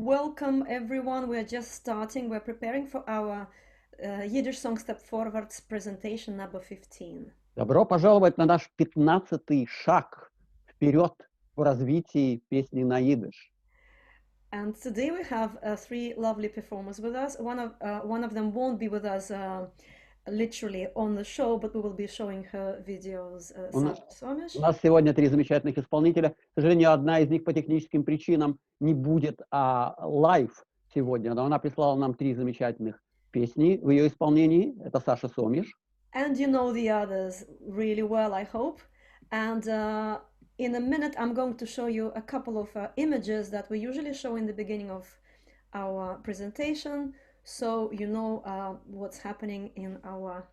Welcome everyone. We're just starting. We're preparing for our Yiddish song step forwards presentation number 15. Добро пожаловать на наш 15-й шаг вперед в развитии песни на идиш. And today we have three lovely performers with us. One of them won't be with us literally on the show, but we will be showing her videos. Sasha Somish. У нас сегодня три замечательных исполнителя. К сожалению, одна из них по техническим причинам не будет лайв сегодня, но она прислала нам три замечательных песни в ее исполнении. Это Саша Сомиш. And you know the others really well, I hope. And in a minute, I'm going to show you a couple of images that we usually show in the beginning of our presentation, so you know what's happening in our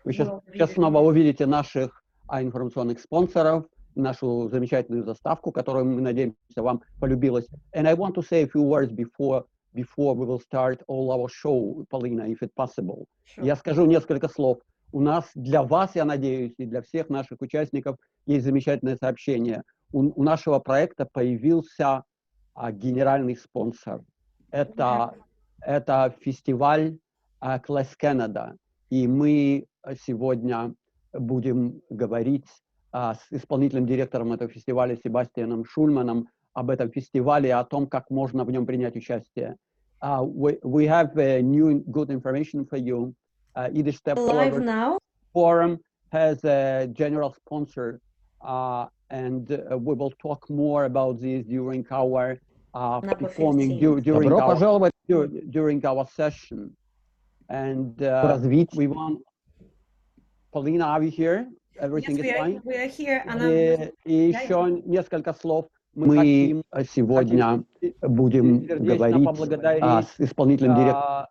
Вы сейчас снова увидите наших информационных спонсоров, нашу замечательную заставку, которую, мы надеемся, вам полюбилась. And I want to say a few words before we will start all our show, Polina, if it's possible. Sure. Я скажу несколько слов. У нас для вас, я надеюсь, и для всех наших участников есть замечательное сообщение. У нашего проекта появился генеральный спонсор. Это фестиваль Клэс-Canada. И мы сегодня будем говорить с исполнительным директором этого фестиваля Себастьяном Шульманом об этом фестивале, о том, как можно в нем принять участие. We have new good information for you. Yiddish Step Live now. Forum has a general sponsor, and we will talk more about this during our performing during our session. And we want Polina, are we here? Everything is fine? We are here. И еще несколько слов. Мы сегодня будем говорить с исполнительным директором.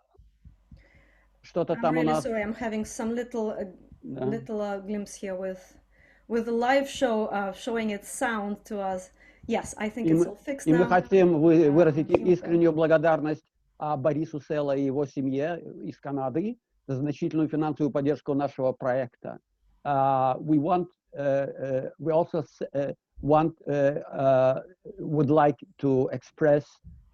Что-то там у нас. Sorry, I'm having some little glimpse here with the live show showing its sound to us. Yes, I think it's all fixed now. И мы хотим выразить искреннюю благодарность Борису Села и его семье из Канады за значительную финансовую поддержку нашего проекта. We also would like to express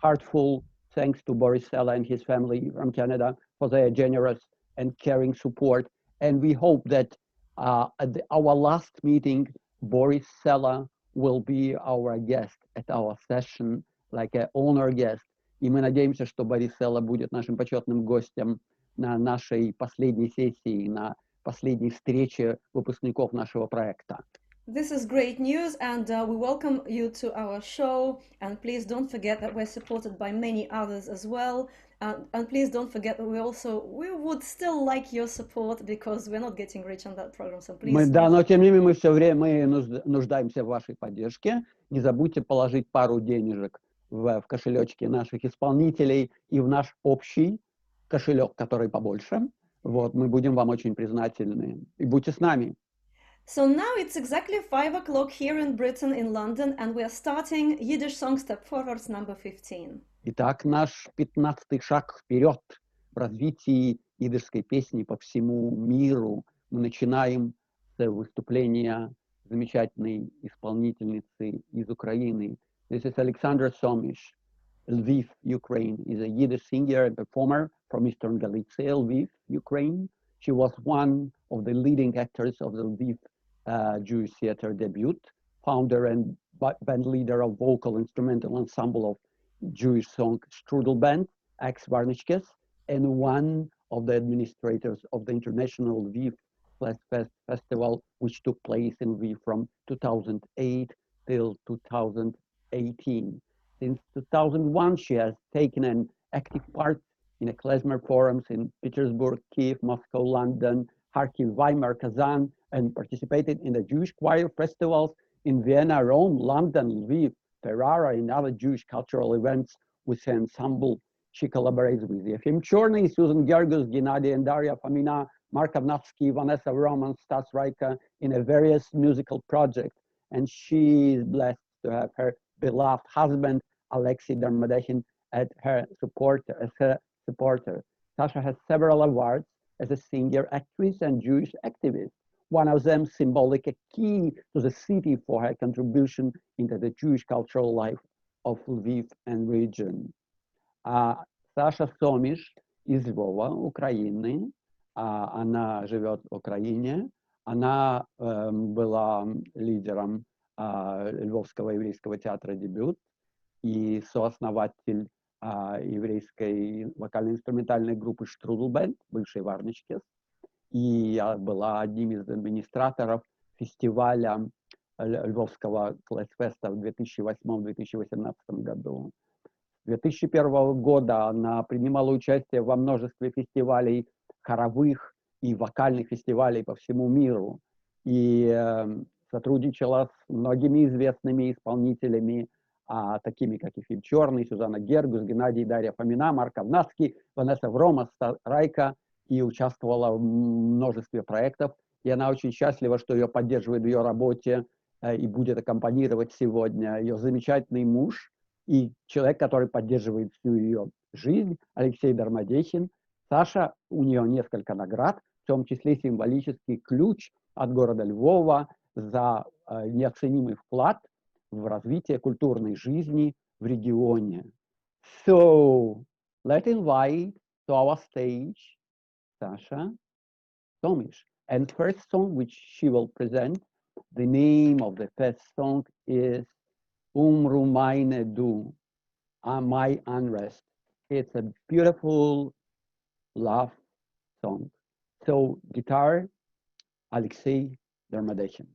heartfelt thanks to Boris Sela and his family from Canada for their generous and caring support. And we hope that at our last meeting, Boris Sela will be our guest at our session, like an honor guest. И мы надеемся, что Борис Села будет нашим почетным гостем на нашей последней сессии, на последней встрече выпускников нашего проекта. This is great news, and we welcome you to our show. And please don't forget that we're supported by many others as well. And please don't forget that we would still like your support because we're not getting rich on that program. So please. Но тем не менее мы все время нуждаемся в вашей поддержке. Не забудьте положить пару денежек в кошелечке наших исполнителей и в наш общий кошелек, который побольше. Вот, мы будем вам очень признательны. И будьте с нами. So now it's exactly 5 o'clock here in Britain, in London, and we are starting Yiddish Song Step Forwards number 15. Итак, наш 15-й шаг вперед в развитии идишской песни по всему миру. Мы начинаем с выступления замечательной исполнительницы из Украины. This is Alexandra Somish, Lviv, Ukraine. Is a Yiddish singer and performer from Eastern Galitsie, Lviv, Ukraine. She was one of the leading actors of the Lviv Jewish Theatre Debut, founder and bandleader of vocal instrumental ensemble of Jewish song Shtrudl-band, ex-Varnitshkes, and one of the administrators of the international LvivKlezFest festival, which took place in Lviv from 2008 till 2018. Since 2001, she has taken an active part in a klezmer forums in Petersburg, Kiev, Moscow, London, Kharkov, Weimar, Kazan, and participated in the Jewish choir festivals in Vienna, Rome, London, Lviv, Ferrara, and other Jewish cultural events with her ensemble. She collaborates with Efim Chorny, Suzanna Ghergus, Genadiy Daria Fomina, Kovnatsky, Vanessa Vromans, Stas Rayko in a various musical projects. And she is blessed to have her beloved husband, Alexey Darmodekhin, as her supporter. Sasha has several awards as a singer, actress, and Jewish activist. One of them symbolic, a key to the city for her contribution into the Jewish cultural life of Lviv and region. А Саша Сомиш из Львова, Украины. Она живет в Украине. Она была лидером Львовского еврейского театра «Дебют» и сооснователь еврейской вокально-инструментальной группы «Штрудл-бand», бывшей «Varnitshkes». И была одним из администраторов фестиваля Львовского клезфеста в 2008-2018 году. С 2001 года она принимала участие во множестве фестивалей хоровых и вокальных фестивалей по всему миру. И сотрудничала с многими известными исполнителями, такими как Efim Chorny, Suzanna Ghergus, Genadiy Daria Fomina, Ковнаtsky, Vanessa Vromans, Stas Rayko, и участвовала в множестве проектов. И она очень счастлива, что ее поддерживает в ее работе и будет аккомпанировать сегодня ее замечательный муж и человек, который поддерживает всю ее жизнь, Алексей Дармодекhin. Саша, у нее несколько наград, в том числе символический ключ от города Львова за неоценимый вклад в развитие культурной жизни в регионе. So, let's invite to our stage Sasha Somish. And first song which she will present, the name of the first song is Umru meine du, My Unrest. It's a beautiful love song. So, guitar, Alexey Darmodekhin.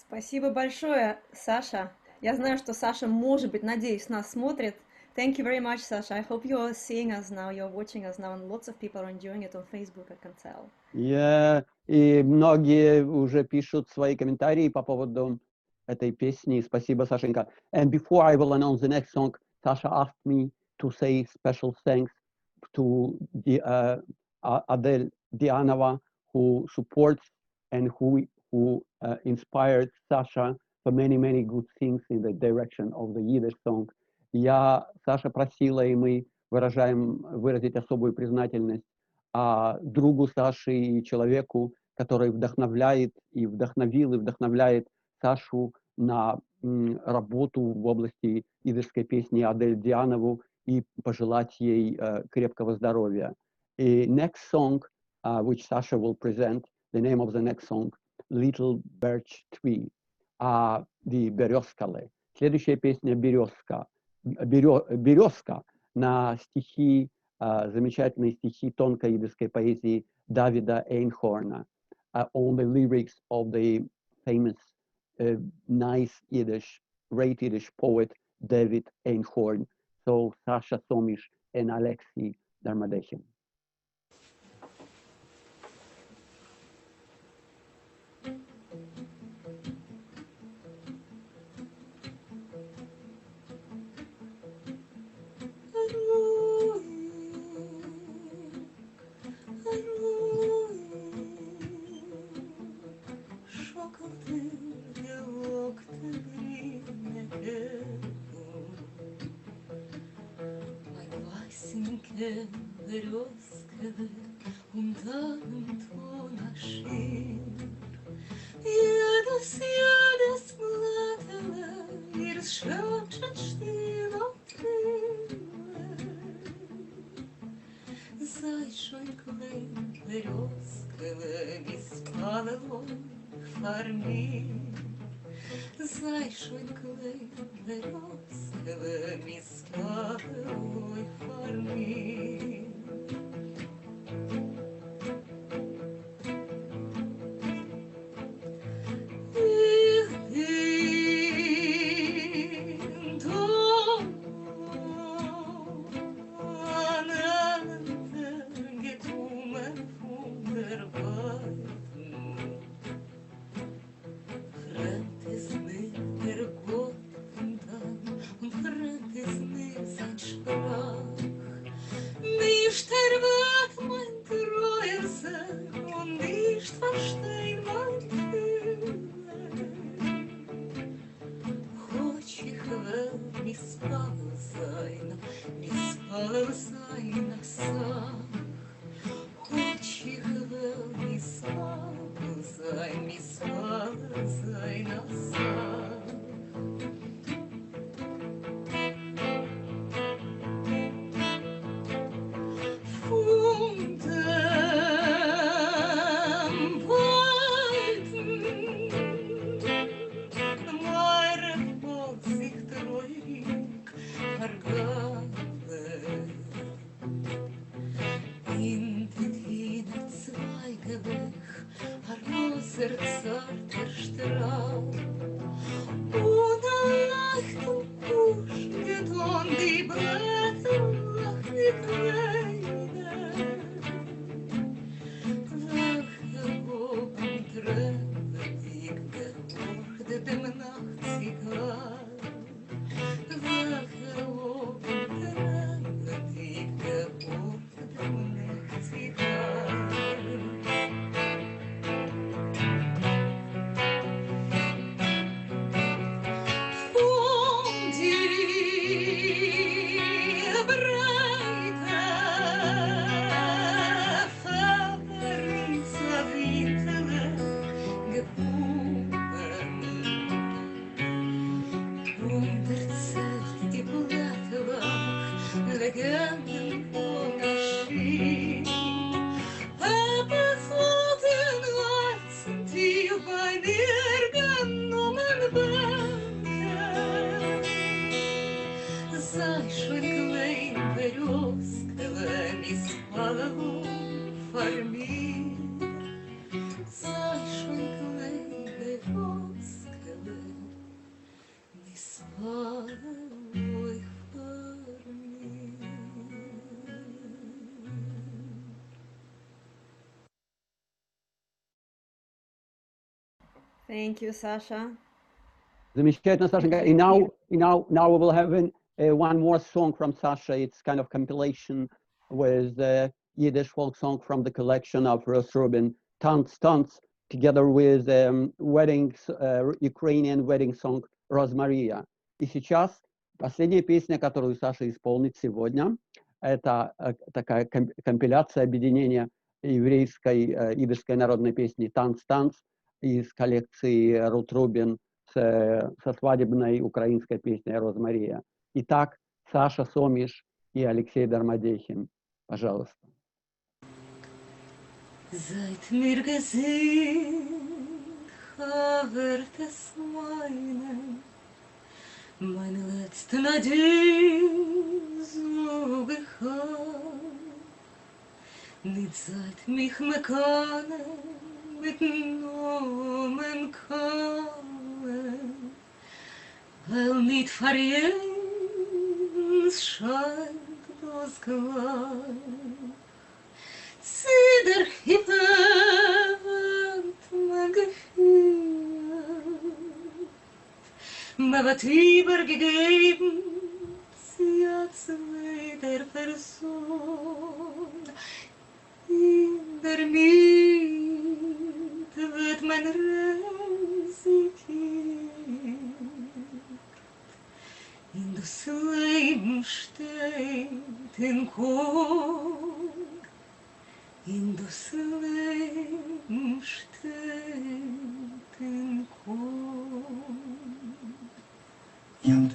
Спасибо большое, Саша. Я знаю, что Саша, может быть, надеюсь, нас смотрит. Thank you very much, Sasha. I hope you're seeing us now, you're watching us now, and lots of people are enjoying it on Facebook, I can tell. Yeah, и многие уже пишут свои комментарии по поводу этой песни. Спасибо, Сашенька. And before I will announce the next song, Sasha asked me to say special thanks to Adel Dianova, who supports and who inspired Sasha for many, many good things in the direction of the Yiddish song. Саша просила, и мы выразить особую признательность другу Саши и человеку, который вдохновляет и вдохновляет Сашу на работу в области идышской песни Адель Дианову и пожелать ей крепкого здоровья. И next song, which Sasha will present, the name of the next song, Little Birch Tree, the Березкале. Следующая песня «Березка». «Березка» на стихи, замечательные стихи тонкой идышской поэзии Давида Эйнхорна, on the lyrics of the famous, nice Yiddish, great Yiddish poet David Einhorn. So Sasha Somish and Alexey Darmodekhin. Березкele und dann Tonaschir. Jedes Blattele, ihr schöpft still und trille. Sei schon klein, Berezkele, беспалого фармир. Sei schon klein, Berezkele, беспалого фармир. Thank you, Sasha. Замечательно, Сашенька. И now we will have one more song from Sasha. It's kind of compilation with Yiddish folk song from the collection of Ross Rubin, Tanz, together with Ukrainian wedding song Rosmaria. И сейчас Последняя песня, которую Саша исполнит сегодня, это такая компиляция объединения еврейской идышской народной песни «Танц-танц» из коллекции Рут Рубин со свадебной украинской песней «Розмария». Итак, Саша Сомиш и Алексей Дармодекhin. Пожалуйста. Seit mir gesehen, Forverts meine letzte Nadine so gehabt. Nicht seit mich mekane mit Nomen kommen, weil nicht verjens scheint das Gleich. Zider hipert mein Gefühl, mir wird übergegeben, sie hat zweiter Person. In der Mitte wird mein resigiert, in das Leben steht in Chor. In das Leben steht in Chor. Hat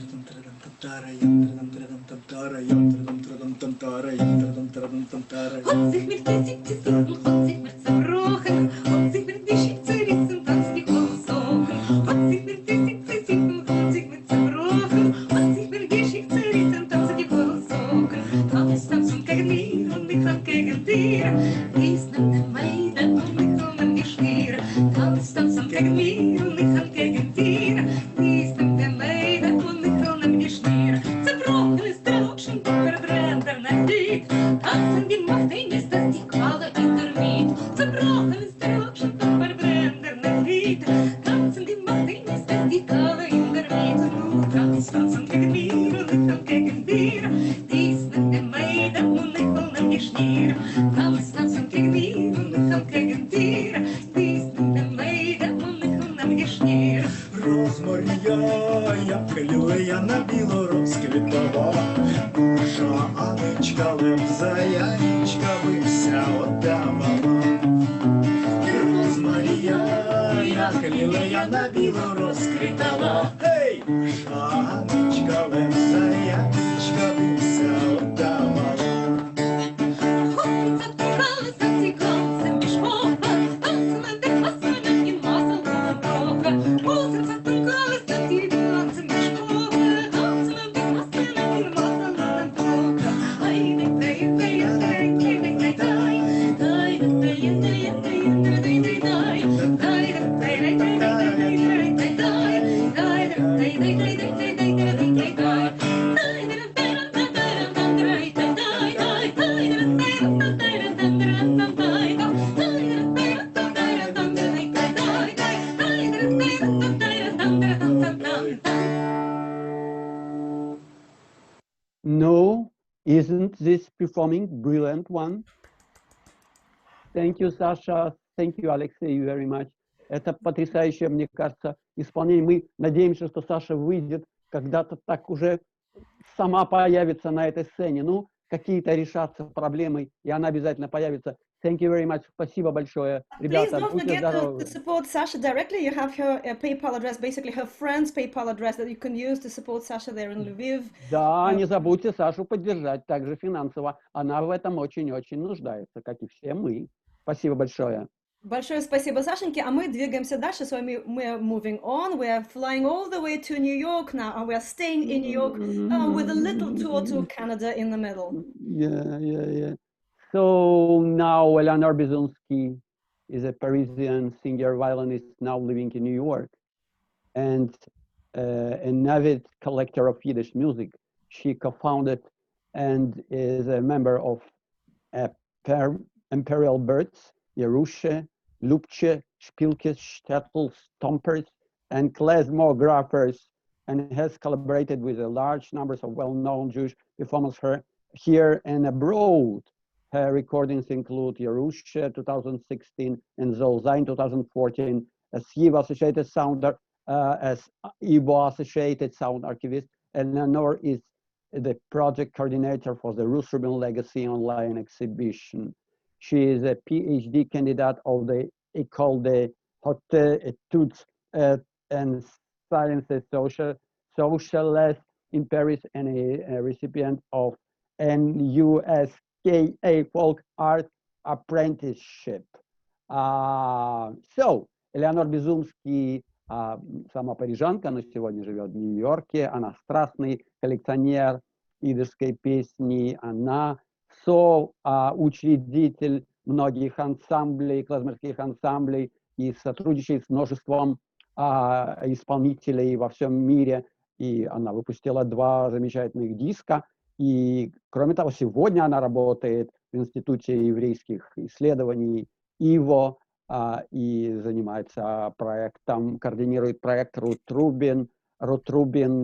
sich mir tätig gesunken, hat sich mir zerbrochen, hat sich mir die Schicht zerrissen, tanzt die Konsolen. Hat sich mir tätig gesunken, hat sich mir zerbrochen, hat sich mir die Schicht zerrissen, tanzt die Konsolen. Tanzt gegen mir und ich hab gegen dir. Dies nimmt den Meiden und ich will nem Geschirr. Tanzt gegen mir und ich hab gegen dir. Dies nimmt den Meiden und ich will nem Geschirr. Zerbrochen ist der Rutschen, verbrennt der Nacht. Tanzen die Macht, ein ist das die Qual in der Miet. Zerbrochen ist der Rutschen, verbrennt der Nacht. Tanzen die Macht, ein ist das die Qual in der Miet. Tanzen gegen mir und ich hab gegen dir. Dies nimmt den Meiden und ich will nem Geschirr. Tanzen gegen mir und ich hab gegen dir. Dies nimmt den Meiden und ich will nem Geschirr. Розмарія, як лілея на біло розквітала, душа Анечка лепза, янічка вився отдавала. Розмарія, як лілея на біло розквітала, гей! Душа Анечка лепза, янічка вився отдавала. No, isn't this performing brilliant one? Thank you, Sasha. Thank you, Alexey, very much. Это потрясающее, мне кажется, исполнение. Мы надеемся, что Саша выйдет когда-то так уже сама появится на этой сцене. Ну, какие-то решатся проблемы, и она обязательно появится. Thank you very much. Спасибо большое. Please Ребята, don't будьте forget здоровы. to support Sasha directly. You have her PayPal address, basically her friend's PayPal address that you can use to support Sasha there in Lviv. Да, не забудьте Сашу поддержать также финансово. Она в этом очень-очень нуждается, как и все мы. Спасибо большое. Большое спасибо, Сашеньке. А мы двигаемся дальше с вами. We're moving on. We're flying all the way to New York now. And we're staying in New York with a little tour to Canada in the middle. Yeah. So now Eleonore Biezunski is a Parisian singer, violinist, now living in New York, and an avid collector of Yiddish music. She co-founded and is a member of Imperial Birds, Yerusha, Lubche, Spilkes, Shtetl, Stompers, and klezmer, and has collaborated with a large numbers of well-known Jewish performers here and abroad. Her recordings include Yerusha 2016 and Zolzain 2014, as Yivo Associated Sound Archivist, Eleonore is the project coordinator for the Ruth Rubin Legacy online exhibition. She is a PhD candidate of the École des Hautes Études and Sciences Sociales in Paris and a recipient of an USKA Folk Art Apprenticeship. So, Eleonore Biezunski, сама парижанка, но сегодня живет в Нью-Йорке. Она страстный коллекционер идышской песни. Она соучредитель многих ансамблей, клезмерских ансамблей и сотрудничает с множеством исполнителей во всем мире. И она выпустила 2 замечательных диска. И, кроме того, сегодня она работает в Институте еврейских исследований ИВО и занимается проектом, координирует проект Рут Рубин,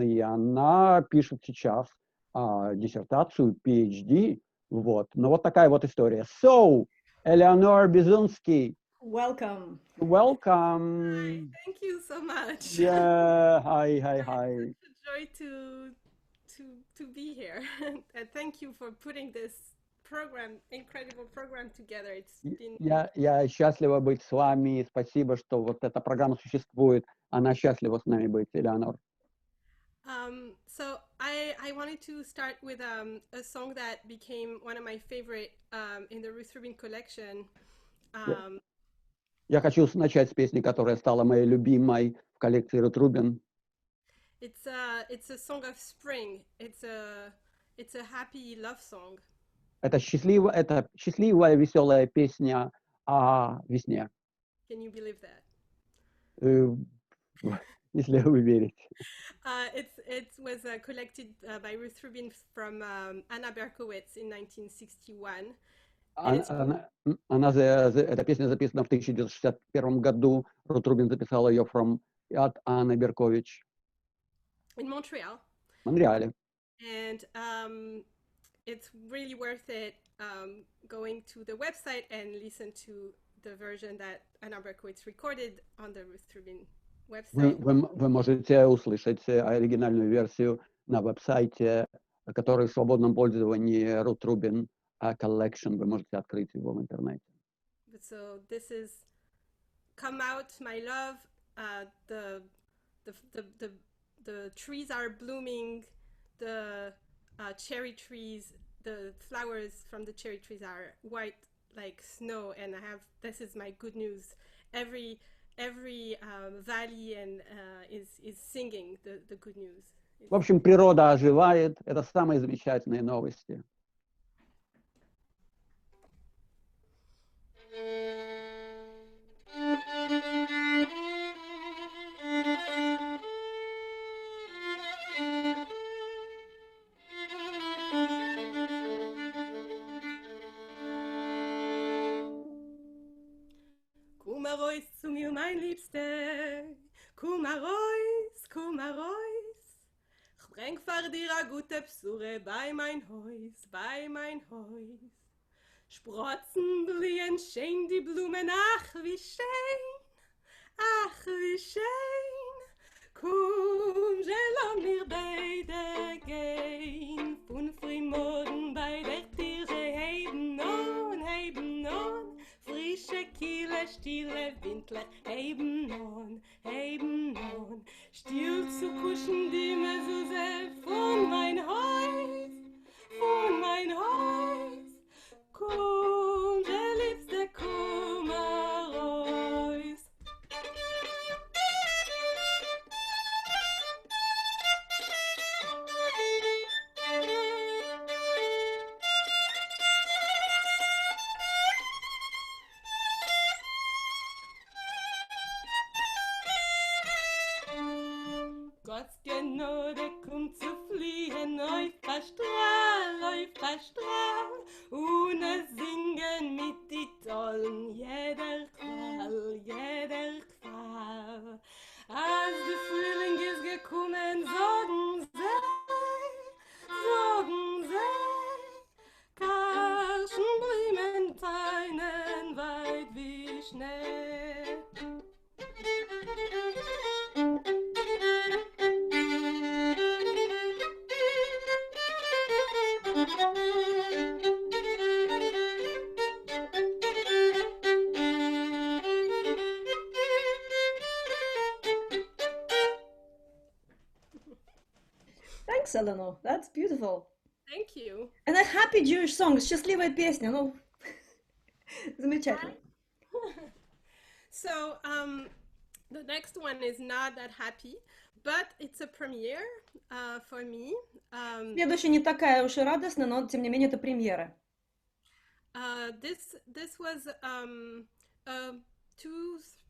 и она пишет сейчас диссертацию PhD. Вот. Но вот такая вот история. So, Eleonore Biezunski. Welcome. Welcome. Hi, thank you so much. Yeah, hi. It's a joy to be here. And thank you for putting this incredible program together. It's been... Я счастлива быть с вами. Спасибо, что вот эта программа существует. Она счастлива с нами быть, Eleonore. So I wanted to start with a song that became one of my favorite in the Ruth Rubin collection. Я хочу начать с песни, которая стала моей любимой в коллекции Рут Рубин. It's a song of spring. It's a happy love song. Это счастливая, веселая песня о весне. Can you believe that? Если вы верите. It was collected by Ruth Rubin from Anna Berkowitz in 1961. Эта песня записана в 1961 году. Рут Рубин записала ее от Анны Беркович. In Montreal. В Монреале. And it's really worth it going to the website and listen to the version that Anna Berkowitz recorded on the Ruth Rubin website. Вы можете услышать оригинальную версию на веб-сайте, который в свободном пользовании Ruth Rubin Collection. Вы можете открыть его в интернете. So this is "Come Out, My Love." The trees are blooming. The cherry trees, the flowers from the cherry trees are white like snow, and this is my good news. Every valley and is singing the good news. В общем, природа оживает. Это самые замечательные новости. Zu mir, mein Liebster, komm heraus, komm heraus. Ich bring für dir a gute Besuche bei mein Haus, bei mein Haus. Sprotzen blühen schön die Blumen, ach wie schön, ach wie schön. Komm, lass mir beide gehen, von frühmorgen bei der Tiere heben on, frische Kiele, stille Windler, heben on, still zu kuschen die Mezuse von mein Haus, komm, der Liebste, komm heraus. Genade kommt zu fliehen, auf der Strahl, ohne singen mit die Tollen, jeder Qual. Als der Frühling ist gekommen, sagen sie, karschen Blumen teinen weit wie Schnee. Thanks, Eleanor. That's beautiful. Thank you. And a happy Jewish song. Счастливая песня. Ну, замечательно. So, the next one is not that happy, but it's a premiere for me. Следующая не такая уж и радостная, но тем не менее это премьера. This was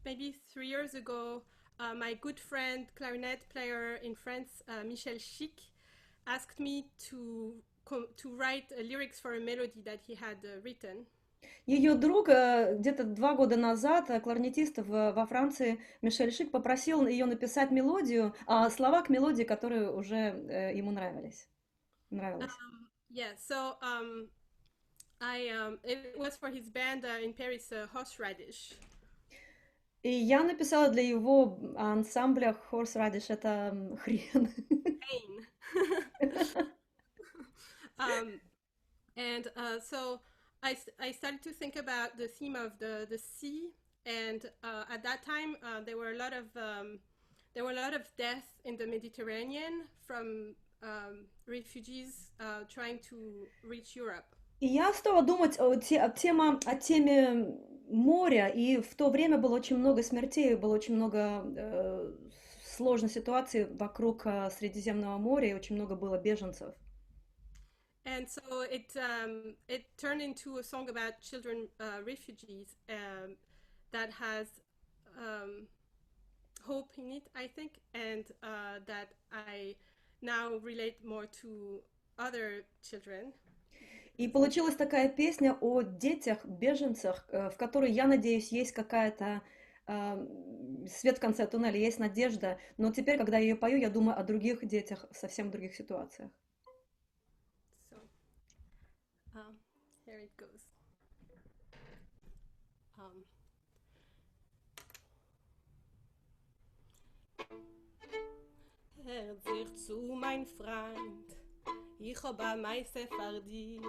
maybe 3 years ago. My good friend, clarinet player in France, Michel Chic, asked me to write lyrics for a melody that he had written. Ее друг где-то 2 года назад, кларнетист во Франции, Мишель Шик, попросил ее написать мелодию, слова к мелодии, которые уже ему нравились. Yeah, so it was for his band in Paris, Horseradish. И я написала для его ансамбля Horseradish, это хрен. And so I started to think about the theme of the sea, and at that time there were a lot of death in the Mediterranean from refugees trying to reach Europe. И я стала думать о теме моря, и в то время было очень много смертей, было очень много сложной ситуации вокруг Средиземного моря, и очень много было беженцев. And so it turned into a song about children refugees that has hope in it, I think, and that I now relate more to other children. И получилась такая песня о детях, беженцах, в которой, я надеюсь, есть какая-то свет в конце туннеля, есть надежда. Но теперь, когда я ее пою, я думаю о других детях, совсем других ситуациях. So, here it goes. Hört sich zu, mein Freund. Ich hab a meise vor dir,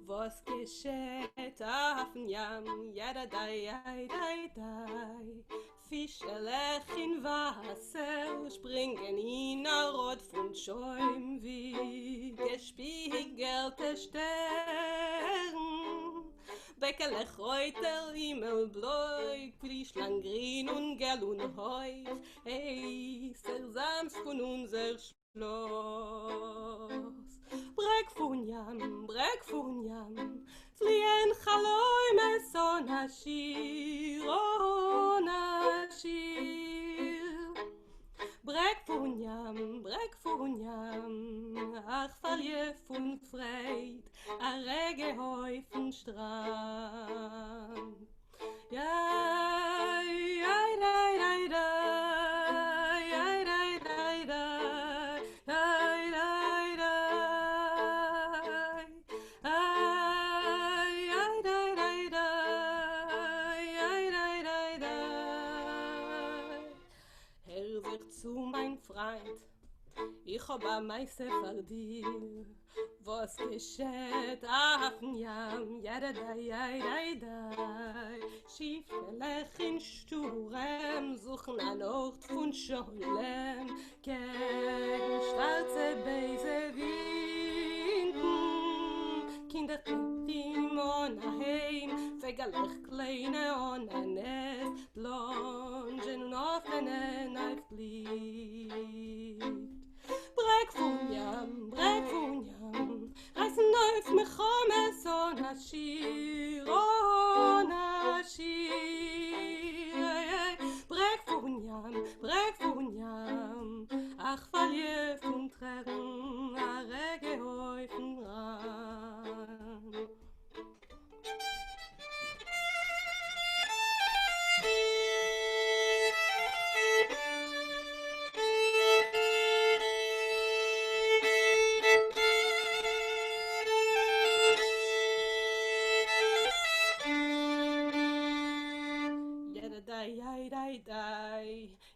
was geschieht auf dem Jam, Genadiy Daria, Fische lech in Wasser, springen in a Rot von Schäum wie gespiegelte Stern. Beckelech reuter, Himmelbläu, Frischland grün und gel und heu, hey, Sams von unser Schloss. Brek von Jam, fliehen Chaloime son Ashir, Brek von Jam, ach verlief und freit, a rege Häufen Strand. Ja, ja, ja, ja, ja. Ich hab a meise vor dir, was geschieht auf dem Jam, Genadiy Daria, Schiefgelech in Sturm, suchen an Ort von Scholem, gegen schwarze Beise winden, Kinder im Onaheim, Fegelech kleine Onanes, Blongen und offenen auf Glied. Brek von Jam, reißen auf mich Chomes on Ashir, Brek von Jam, ach verlief und trägen, a rege Häufen ran.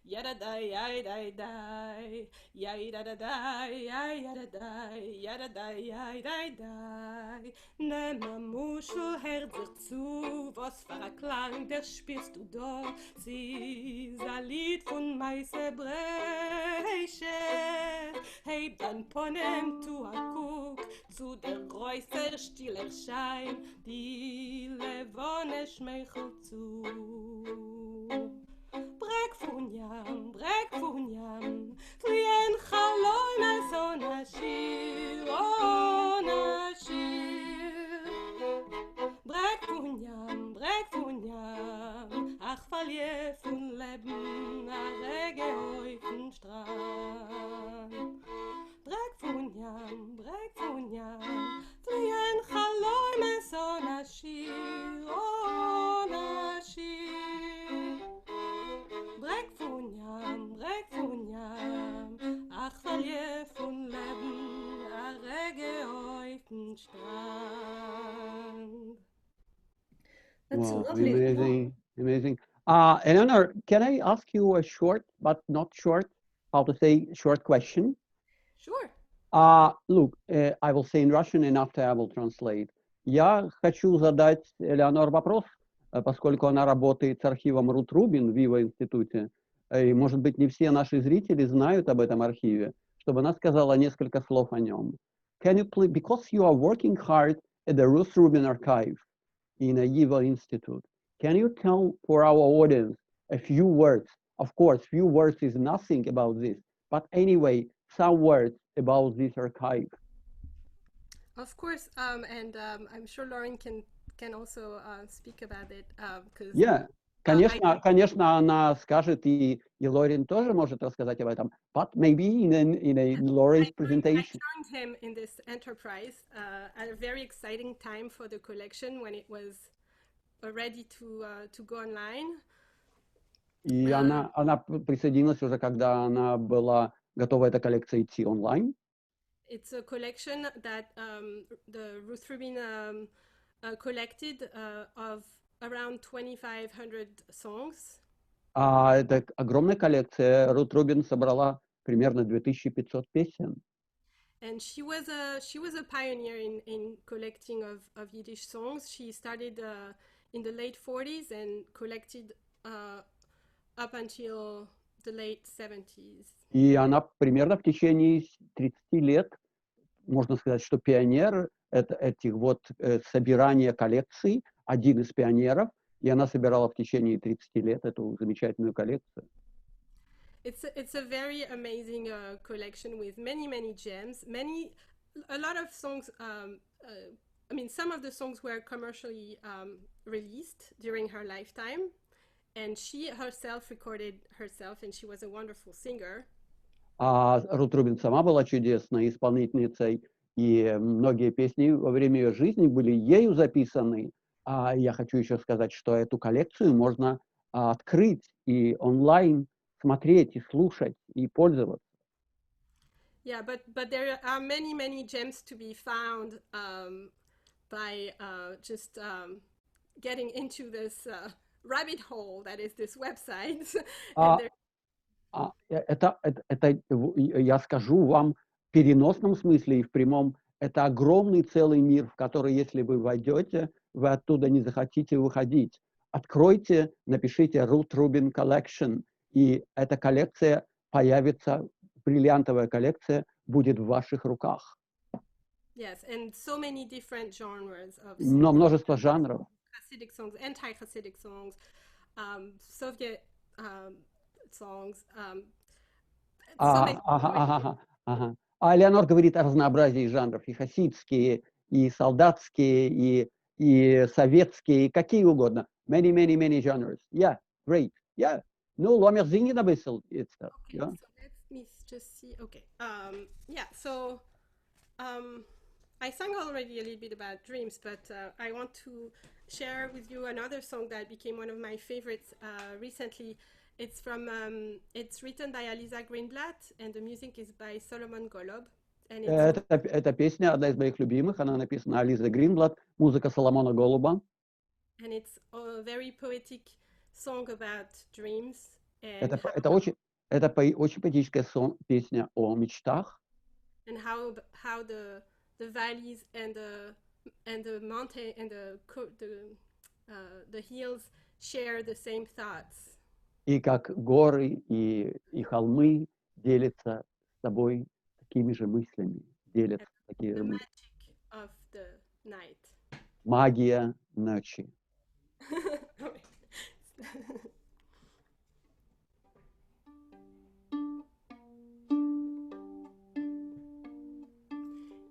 Yadadai, yadai, dai, yadadai, yadadai, yadadai, yadai, dai. Nimm am Muschelherz zu, was für ein Klang, das spürst du da. Sie ist ein Lied von Meise Breche. Heb dein Ponem zu a Kuck, zu der größer stiller Schein, die Levone schmeichelt zu. Brek von Yam, flien Chaloi na so na Shir, oh na Shir. Brek von Yam, ach verlier von Leben, a Rege auf Strand. Brek von Yam, flien Chaloi na so na Shir, oh na Shir. Brek von Yam, ach verlier von Leben, a Rege auf Strand. That's Wow, lovely. amazing, amazing. Eleonore, can I ask you a short, but not short, how to say short question? Sure. Look, I will say in Russian and after I will translate. Я хочу задать Элеонор вопрос, поскольку она работает с архивом Рут Рубин в Вива институте, и, может быть, не все наши зрители знают об этом архиве, чтобы она сказала несколько слов о нем. Can you please, because you are working hard at the Ruth Rubin archive in a Yiva Institute, can you tell for our audience a few words? Of course, few words is nothing about this, but anyway, some words about this archive. Of course, and I'm sure Lorin can also speak about it, because Yeah, конечно, она скажет, и Лорин тоже может рассказать об этом, but maybe in a Lorin's presentation. I joined him in this enterprise at a very exciting time for the collection when it was ready to go online. И она присоединилась уже, когда она была готова эта коллекция идти онлайн. It's a collection that the Ruth Rubin collected of around 2,500 songs. Это огромная коллекция. Рут Рубин собрала примерно 2500 песен. And she was a pioneer in collecting of Yiddish songs. She started in the late 40s and collected up until the late 70s. И она примерно в течение 30 лет, можно сказать, что пионер этих вот собирания коллекций, один из пионеров, и она собирала в течение 30 лет эту замечательную коллекцию. It's a very amazing collection with many gems. A lot of songs. I mean, some of the songs were commercially released during her lifetime, and she herself recorded herself, and she was a wonderful singer. Рут Рубин сама была чудесной исполнительницей, и многие песни во время ее жизни были ею записаны. Я хочу еще сказать, что эту коллекцию можно открыть и онлайн смотреть, и слушать, и пользоваться. Yeah, but there are many gems to be found by just getting into this rabbit hole that is this website. Это я скажу вам в переносном смысле и в прямом, это огромный целый мир, в который, если вы войдете, вы оттуда не захотите выходить. Откройте, напишите Ruth Rubin Collection, и эта коллекция появится, бриллиантовая коллекция будет в ваших руках. Yes, and so many different genres of songs. Множество жанров. Hasidic songs, anti-Hasidic songs, Soviet songs. Элеонор говорит о разнообразии жанров, и хасидские, и солдатские, и советские, какие угодно. Many genres. Yeah, great. Yeah. Ну, Ломер синген ein bisschen jetzt. Okay, so let me just see. Okay. Yeah, so I sang already a little bit about dreams, but I want to share with you another song that became one of my favorites recently. It's written by Aliza Greenblatt, and the music is by Solomon Golob. Эта песня одна из моих любимых, она написана Ализой Гринблат, музыка Соломона Голуба. And it's a very poetic song about dreams and очень поэтическая песня о мечтах. and how the valleys and the mountain and the hills share the same thoughts. И как горы и холмы делятся с тобой такими же мыслями. Делятся такими же The мыслями. magic of the night. Магия ночи.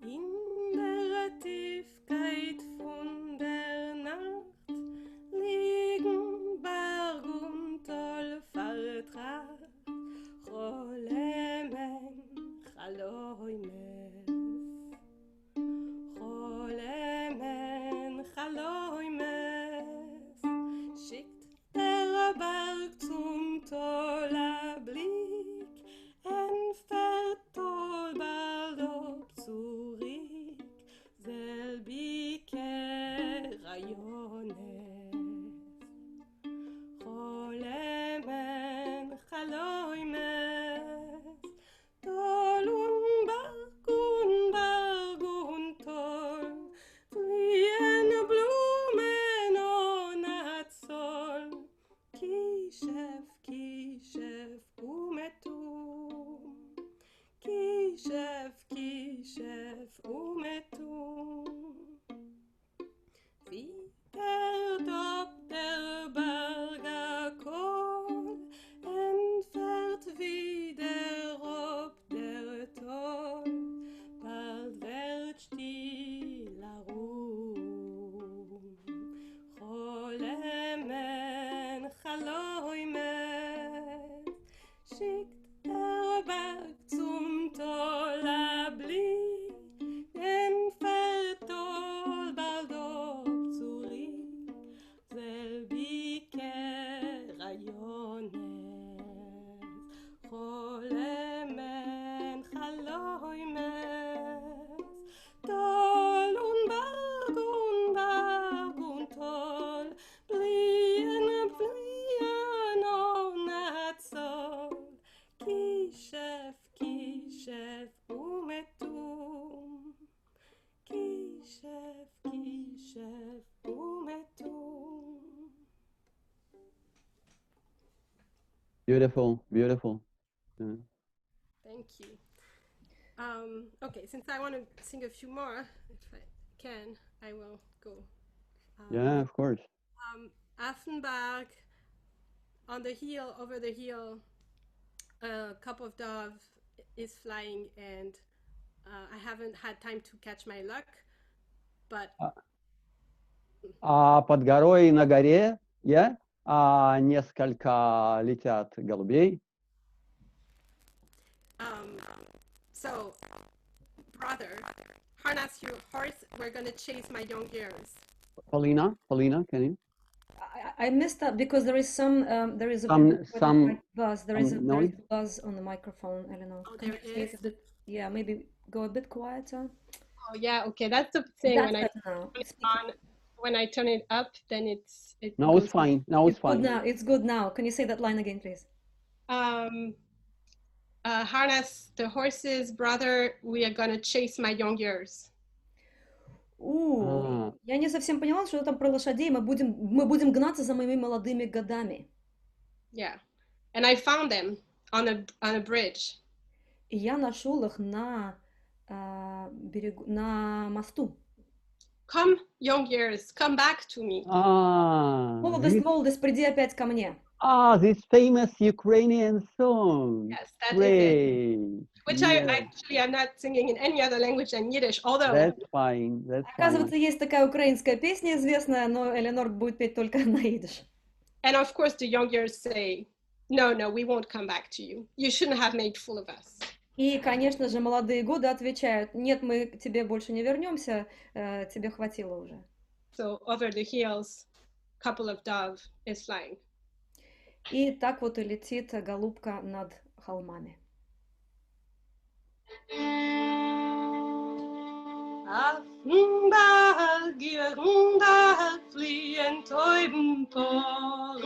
In der Tiefkeit von der Nacht liegen Berg und Tal vertraut, Cholemen, Chaloimes. Cholemen, Chaloimes. Schickt der Berg zum Tollerblick, entfernt Toll bald ob zurück, selbige Rayones. Cholemen, Chaloimes, Toll und Berg und Toll, fliehen Blumen ohne Zoll, Kischef, Kischef, umetum, Kischef, Kischef, umetum. Wieder dob der Berger Kohl, entfährt wieder ob der Toll, bald wird stiller Ruhm. Cholemen, Chaloimen, schickt der Berg zum Tollerblick, entfährt Toll bald ob zurück, selbige Rayones. Cholemen, Chaloimes, Toll und Berg und Toll, fliehen ohne Zoll, Kischef, Kischef, umetum, Kischef, Kischef, umetum. Beautiful, beautiful. Yeah. Thank you. Okay, since I want to sing a few more, if I can, I will go. Yeah, of course. Affenberg, on the hill, over the hill, a cup of dove is flying, and I haven't had time to catch my luck, but А под горой на горе, несколько летят голубей. so, brother, harness your horse, we're gonna chase my young years. Polina, can you? I missed that because there is a buzz. There is a noise? buzz on the microphone, Eleanor. Oh, Can there you say it is? a bit, yeah, maybe go a bit quieter. Oh yeah, okay, that's the thing. That's When I better now. turn it on, when I turn it up, then it No, it's goes- fine. Now it's It's good fine. now. It's good now. Can you say that line again, please? Harness the horses, brother, we are gonna chase my young years. Я не совсем поняла, что там про лошадей. Мы будем гнаться за моими молодыми годами. Yeah, and I found them on a bridge. И я нашел их на берегу, на мосту. Come, young years, come back to me. Молодость, приди опять ко мне. This famous Ukrainian song. Yes, that is Great. it. Which Yeah. I'm not singing in any other language than Yiddish, although That's fine. Оказывается, есть такая украинская песня известная, но Eleonore будет петь только на идиш. and of course the young years say, no, we won't come back to you. You shouldn't have made fool of us. И, конечно же, молодые годы отвечают: нет, мы к тебе больше не вернемся, тебе хватило уже. So over the hills, couple of dove is flying. И так вот и летит голубка над холмами. Affenberg, ihr Hunde fliehen Teubentor,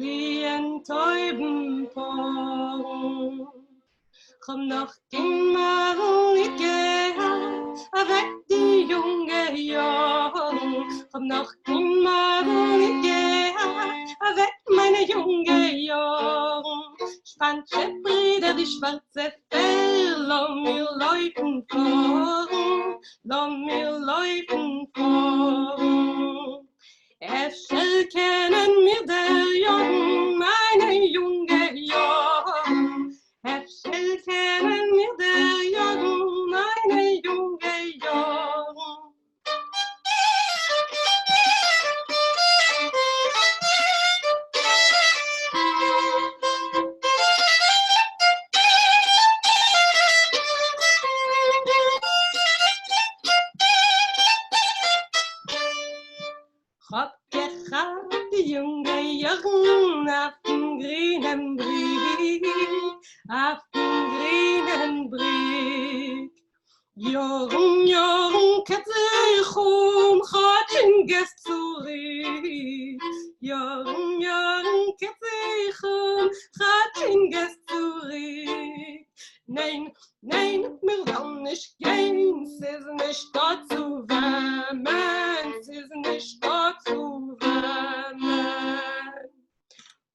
fliehen Täubenporn. Komm noch immer nicht gern, weg die junge Jung. Komm noch immer nicht gern, weg meine junge Jung. Spanische Brüder, die schwarze Fell, lass mir läuten vor, lass mir läuten vor. Äschel kennen mir der Jung, meine junge Jung. Äschel kennen mir der Jung, meine junge Jung. Hab gehabt die junge Jungen auf dem grünen Brieg, auf dem grünen Brieg. Jungen, Jungen, Ketzichum, Chatschinges zurück. Jungen, Jungen, Ketzichum, Chatschinges zurück. Nein, nein, mir will nicht gehen, es ist nicht dort zu wärmen, es ist nicht dort zu wärmen.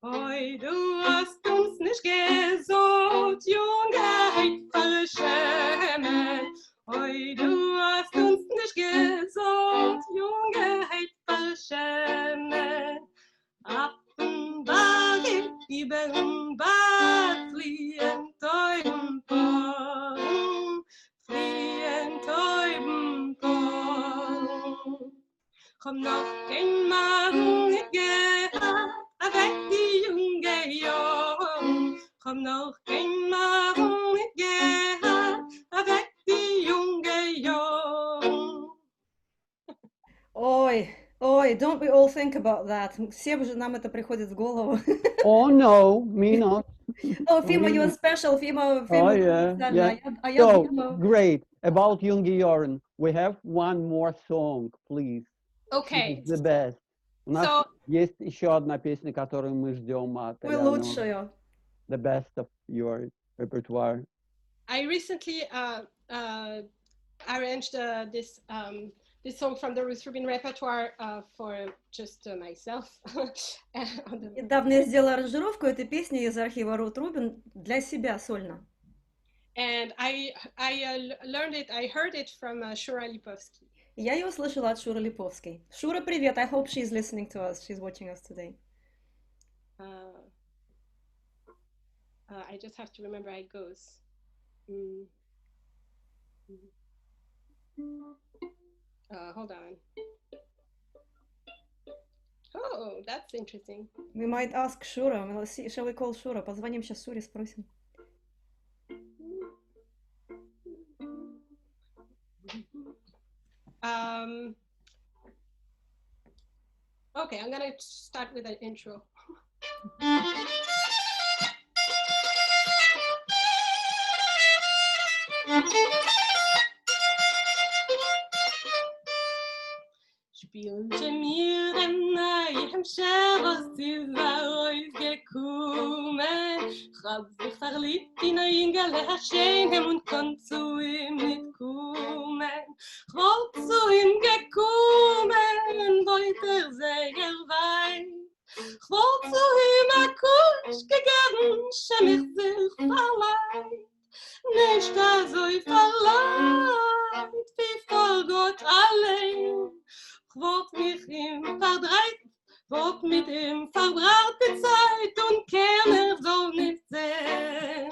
Oi, du hast uns nicht gesagt, Jungheit verschämen. Oi, du hast uns nicht gesagt, Jungheit verschämen. Offenbar über den Bad fliehen Täubenporn, fliehen Täubenporn. Komm noch einmal nicht gern, weg die junge Jung. Komm noch einmal nicht gern, weg die junge Jung. Ой, ой, don't we all think about that? Все же нам это приходит в голову. Oh no, me not. Oh, Fima, you're special. Fima, Oh yeah, yeah. А я So, думаю... great. About Junge Jorn, we have one more song, please. Okay. It's the best. У нас So- есть еще одна песня, которую мы ждем от Вы Eleonore. лучшие. The best of your repertoire. I recently arranged this song from the Ruth Rubin repertoire for just myself. Недавно я сделала аранжировку этой песни из архива Рут Рубин для себя сольно. And I learned it, I heard it from Shura Lipovsky. Я ее услышала от Шуры Липовской. Шура, привет! I hope she's listening to us. She's watching us today. I just have to remember how it goes. Hold on. Oh, that's interesting. We might ask Shura. Shall we call Shura? Позвоним сейчас Шуре, спросим. Okay, I'm gonna start with an intro. Spielte mir den neuen Scherz, die war gekommen. Hab sich verliebt in ein Engel, Schönem und konnt zu ihm nicht kommen. Wollt zu ihm gekommen, wollte sehr weit. Wollt zu ihm a Kusch gegeben, schon mich sich verleiht. Nicht so verleiht, wie vor Gott allein. Wollt mich ihm verdreht, wollt mit ihm verbraucht die Zeit und keiner soll nicht sehen.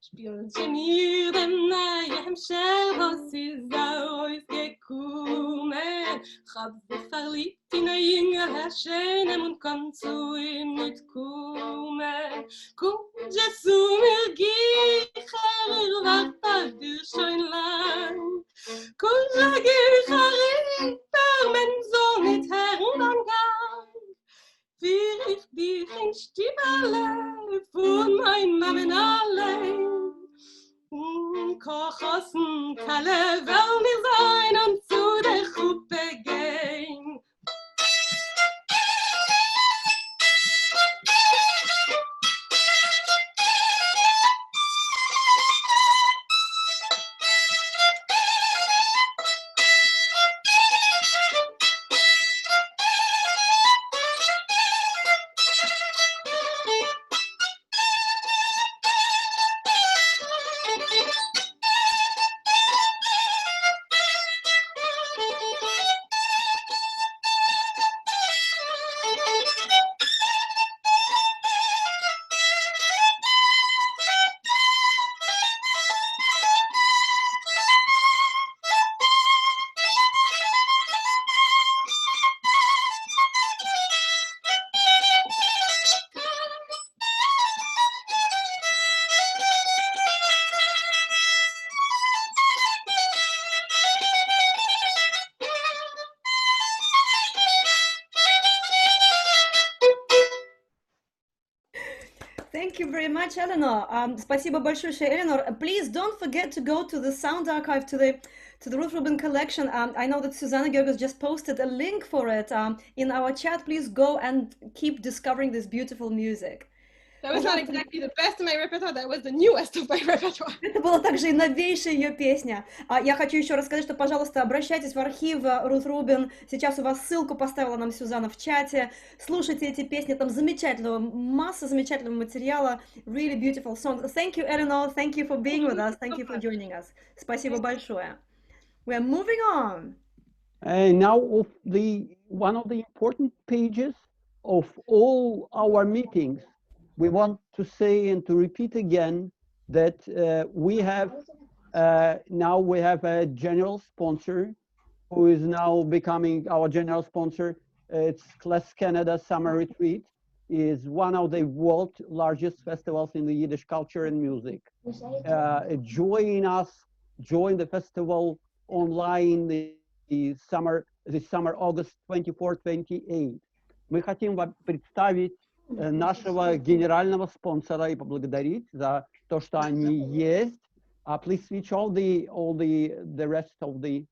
Spielte mir den neuen Scherz, ist ausgekommen. Hab sich verliebt in ein Engel, Schönem und kann zu ihm nicht kommen. Komm, just zu mir, Gicher, warte dir schon lang. Komm, sag ich, per men so kochossen, Kalle will mir sein und zu der Gruppe gehen. Thank you very much, Eleanor. Спасибо большое, Eleanor. Please don't forget to go to the sound archive, to the Ruth Rubin collection. I know that Suzanna Ghergus just posted a link for it in our chat. Please go and keep discovering this beautiful music. That was not exactly the best of my repertoire, that was the newest of my repertoire. Это была также и новейшая ее песня. Я хочу еще рассказать, что, пожалуйста, обращайтесь в архив Ruth Rubin. Сейчас у вас ссылку поставила нам Сюзанна в чате. Слушайте эти песни, там замечательного, масса замечательного материала. Really beautiful songs. Thank you, Eleanor. Thank you for being with us. Thank you for joining us. Спасибо большое. We are moving on. And now one of the important pages of all our meetings, we want to say and to repeat again that we have a general sponsor who is now becoming our general sponsor. It's Klez Canada Summer Retreat. Is one of the world's largest festivals in the Yiddish culture and music. Join us, join the festival online this summer, August 24-28. Мы хотим вам представить нашего генерального спонсора и поблагодарить за то, что они есть. Please switch all the rest of the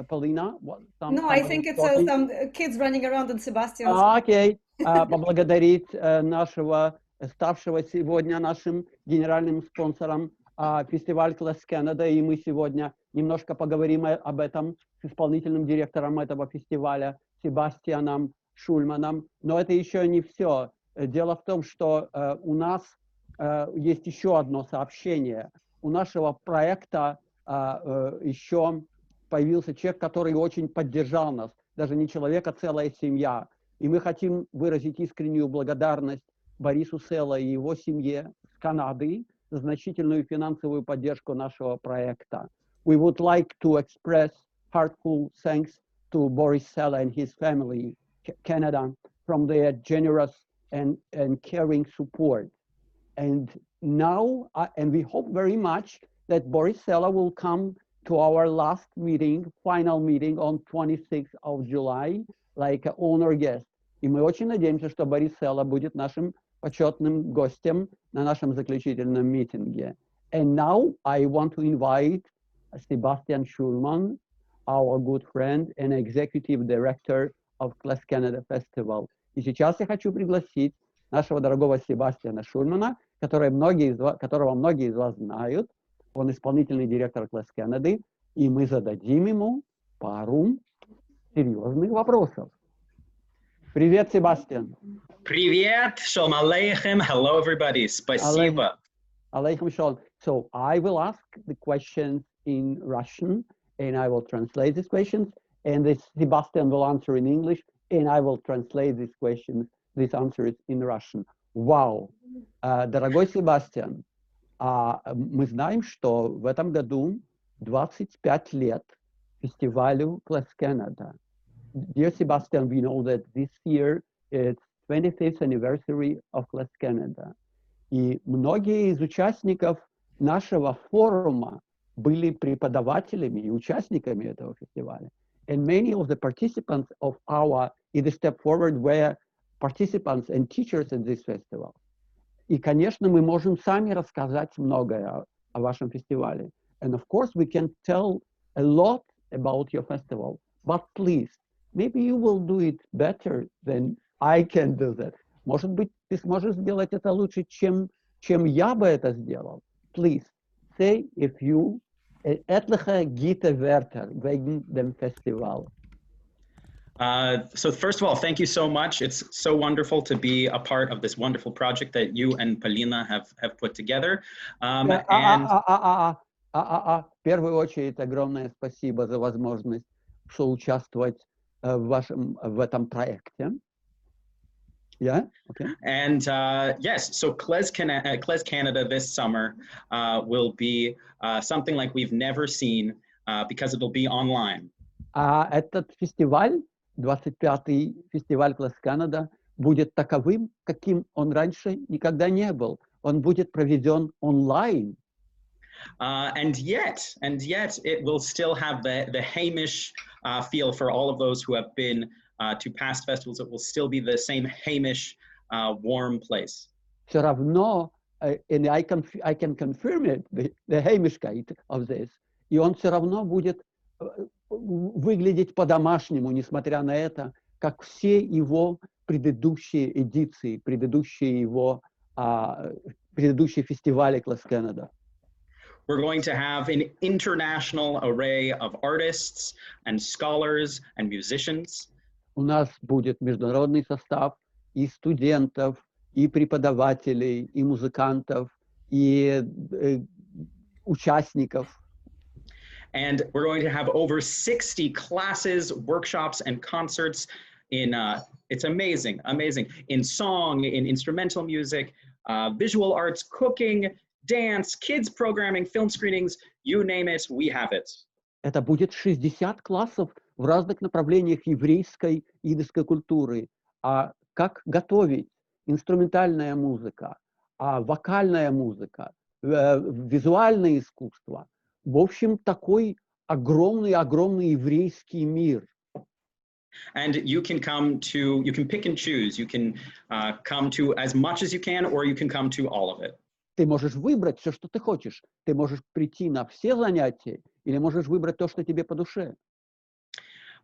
Polina. No, I think it's some kids running around in Sebastian's. Окей. Поблагодарить нашего, ставшего сегодня нашим генеральным спонсором фестиваль Klez Canada. И мы сегодня немножко поговорим об этом с исполнительным директором этого фестиваля Себастьяном Шульманом. Но это еще не все. Дело в том, что у нас есть еще одно сообщение. У нашего проекта еще появился человек, который очень поддержал нас. Даже не человек, а целая семья. И мы хотим выразить искреннюю благодарность Борису Селло и его семье с Канады за значительную финансовую поддержку нашего проекта. We would like to express heartfelt thanks to Boris Селло and his family, Canada, from their generous and caring support. And now, and we hope very much that Boris Селло will come to our last meeting, final meeting on 26th of July, like an honor guest. И мы очень надеемся, что Борис Селло будет нашим почетным гостем на нашем заключительном митинге. And now I want to invite Sebastian Schulman, our good friend and executive director of Klez Canada Festival. И сейчас я хочу пригласить нашего дорогого Себастьяна Шульмана, которого многие из вас знают. Он исполнительный директор Klez Canada, и мы зададим ему пару серьезных вопросов. Привет, Себастьян. Привет, Shalom Aleichem. Hello, everybody. Спасибо. Aleichem Shalom. So I will ask the questions in Russian, and I will translate these questions, and Sebastian will answer in English, and I will translate these answers in Russian. Вау! Дорогой Себастьян, мы знаем, что в этом году 25 лет фестивалю Klez Canada. Dear Sebastian, we know that this year it's 25th anniversary of Klez Canada. И многие из участников нашего форума были преподавателями и участниками этого фестиваля. And many of the participants of our Yiddish Step Forward were participants and teachers in this festival. И, конечно, мы можем сами рассказать многое о вашем фестивале. And of course, we can tell a lot about your festival, but please, maybe you will do it better than I can do that. Может быть, ты сможешь сделать это лучше, чем я бы это сделал. Please, say if you etliche gute Wörter wegen dem Festival. So first of all, thank you so much. It's so wonderful to be a part of this wonderful project that you and Polina have put together. В первую очередь, огромное спасибо за возможность соучаствовать в этом проекте. Yeah. Okay. And yes, so Klez Canada this summer will be something like we've never seen because it'll be online. Этот фестиваль, 25-й фестиваль Klez Canada, будет таковым, каким он раньше никогда не был. Он будет проведен онлайн. And yet it will still have the Hamish feel for all of those who have been to past festivals. It will still be the same Hamish, warm place. Все равно, and I can confirm it, the Hamishkeit of this, и он все равно будет выглядеть по-домашнему, несмотря на это, как все его предыдущие эдиции, предыдущие фестивали Klez Canada. We're going to have an international array of artists and scholars and musicians. У нас будет международный состав и студентов, и преподавателей, и музыкантов, и участников. And we're going to have over 60 classes, workshops, and concerts in, it's amazing, in song, in instrumental music, visual arts, cooking, dance, kids programming, film screenings, you name it, we have it. Это будет 60 классов в разных направлениях еврейской и идышской культуры. Как готовить, инструментальная музыка, вокальная музыка, визуальное искусство. В общем, такой огромный еврейский мир. And you can pick and choose. You can come to as much as you can, or you can come to all of it. Ты можешь выбрать все, что ты хочешь. Ты можешь прийти на все занятия, или можешь выбрать то, что тебе по душе.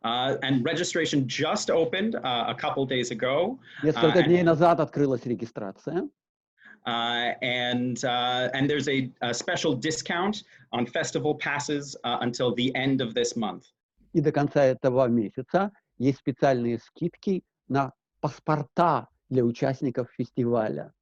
And registration just opened a couple days ago. Несколько дней назад открылась регистрация. And there's a special discount on festival passes until the end of this month. И до конца этого месяца есть специальные скидки на паспорта для участников фестиваля.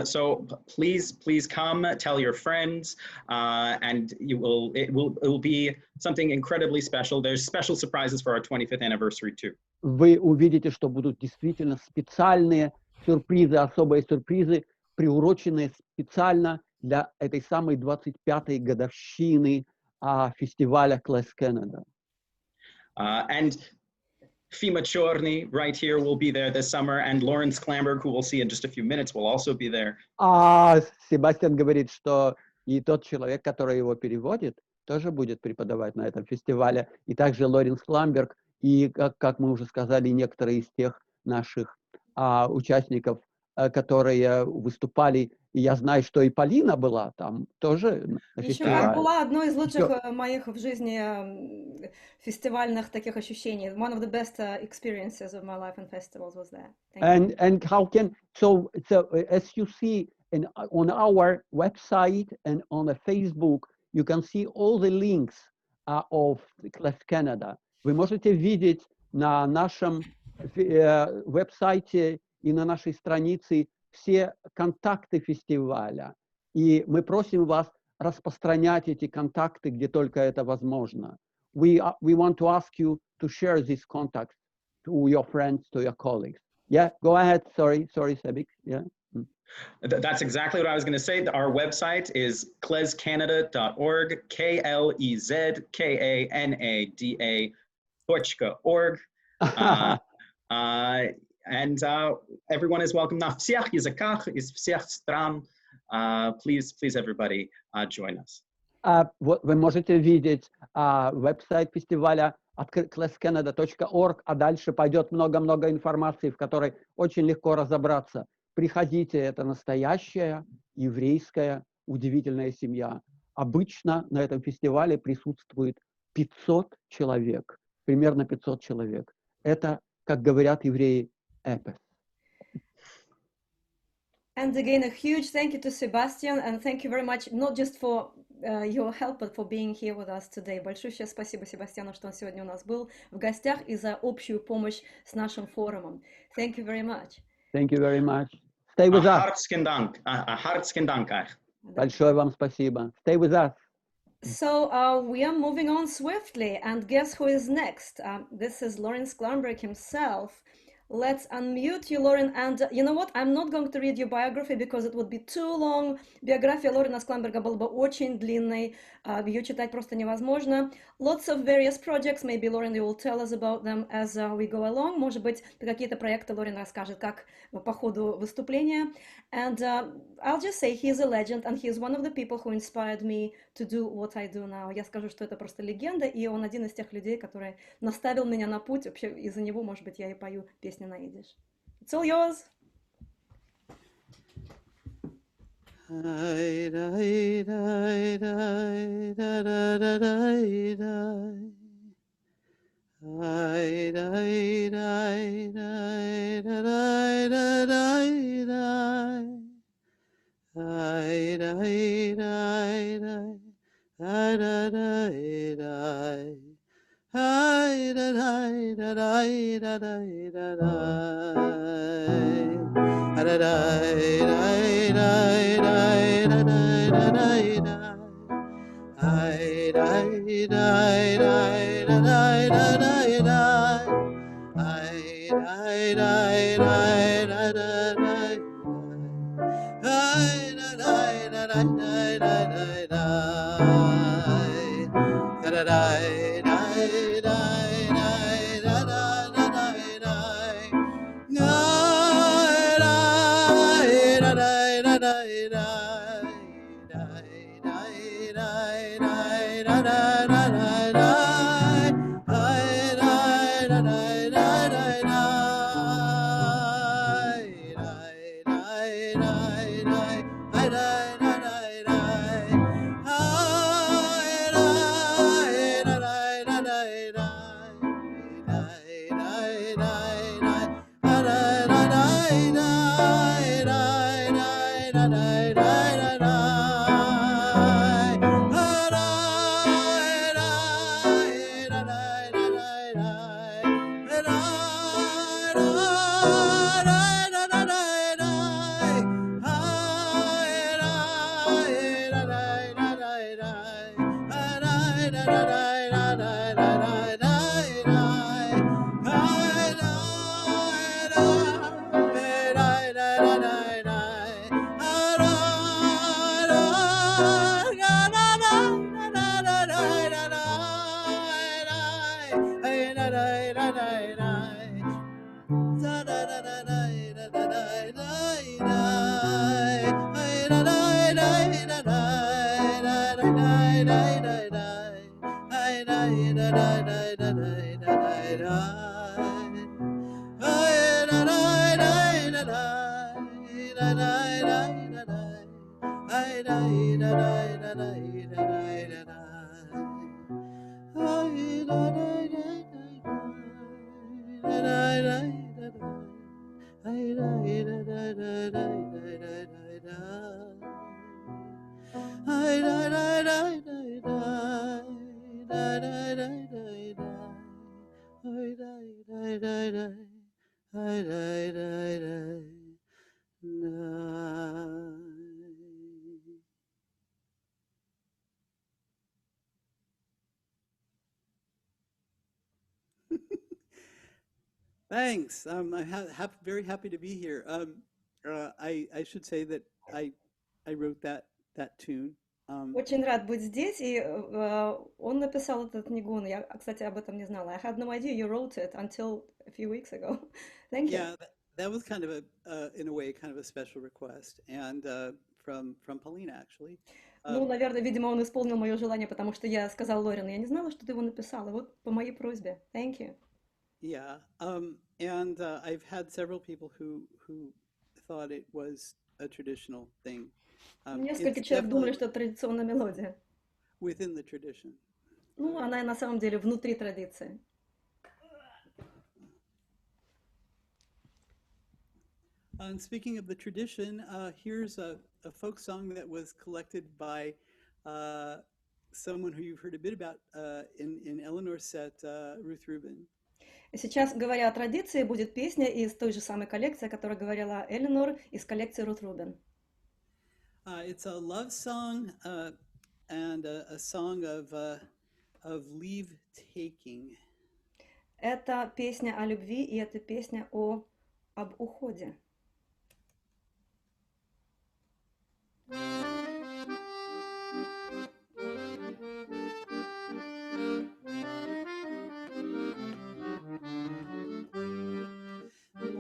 So please come, tell your friends, and it will be something incredibly special. There's special surprises for our 25th anniversary too. Вы увидите, что будут действительно специальные сюрпризы, особые сюрпризы, приуроченные специально для этой самой 25-й годовщины фестиваля Klez Canada. And Efim Chorny right here will be there this summer, and Lorin Sklamberg, who we'll see in just a few minutes, will also be there. Себастьян говорит, что и тот человек, который его переводит, тоже будет преподавать на этом фестивале. И также Лорин Скламберг, и, как мы уже сказали, некоторые из тех наших участников, которые выступали. И я знаю, что и Полина была там тоже на фестивале. Еще была одной из лучших моих в жизни фестивальных таких ощущений. One of the best experiences of my life in festivals was there. And how can so as you see on our website and on the Facebook, you can see all the links of Klez Canada. Вы можете видеть на нашем веб-сайте и на нашей странице все контакты фестиваля. И мы просим вас распространять эти контакты, где только это возможно. We want to ask you to share these contacts to your friends, to your colleagues. Yeah, go ahead. Sorry, Sebik. Yeah. That's exactly what I was going to say. Our website is klezcanada.org, KLEZKANADA.org. And everyone is welcome. На всех языках, из всех стран. Please, everybody, join us. Вы можете видеть веб-сайт фестиваля klezcanada.org, а дальше пойдет много-много информации, в которой очень легко разобраться. Приходите, это настоящая еврейская удивительная семья. Обычно на этом фестивале присутствует 500 человек, примерно 500 человек. Это, как говорят евреи, эпос. And again, a huge thank you to Sebastian, and thank you very much, not just for your help, but for being here with us today. Большое спасибо Себастьяну, что он сегодня у нас был в гостях, и за общую помощь с нашим форумом. Thank you very much. Thank you very much. Stay with us. Hartstigen Dank. Hartstigen Dank. Большое вам спасибо. Stay with us. So we are moving on swiftly, and guess who is next? This is Lorin Sklamberg himself. Let's unmute you, Lorin. And you know what? I'm not going to read your biography because it would be too long. Биография Лорина Скламберга была бы очень длинной. Ее читать просто невозможно. Lots of various projects. Maybe, Lorin, you will tell us about them as we go along. Может быть, какие-то проекты Лорин расскажет, как по ходу выступления. And I'll just say he is a legend, and he is one of the people who inspired me to do what I do now. Я скажу, что это просто легенда, и он один из тех людей, который наставил меня на путь. Вообще, из-за него, может быть, я и пою песни на Yiddish. It's all yours. Thanks. I'm very happy to be here. I should say that I wrote that tune. Очень рад быть здесь, и он написал этот нигун. Я, кстати, об этом не знала. I had no idea you wrote it until a few weeks ago. Thank you. Yeah, that was kind of in a way, kind of a special request, and from Polina actually. Ну, наверное, видимо, он исполнил мое желание, потому что я сказала Лорину, я не знала, что ты его написала. Вот по моей просьбе. Thank you. Yeah, and I've had several people who thought it was a traditional thing. Несколько человек думали, что это традиционная мелодия. within the tradition. Ну, она на самом деле внутри традиции. And speaking of the tradition, here's a folk song that was collected by someone who you've heard a bit about in Eleanor's set, Ruth Rubin. Сейчас, говоря о традиции, будет песня из той же самой коллекции, о которой говорила Eleonore, из коллекции Ruth Rubin. It's a love song and a song of leave taking. Это песня о любви, и это песня об уходе.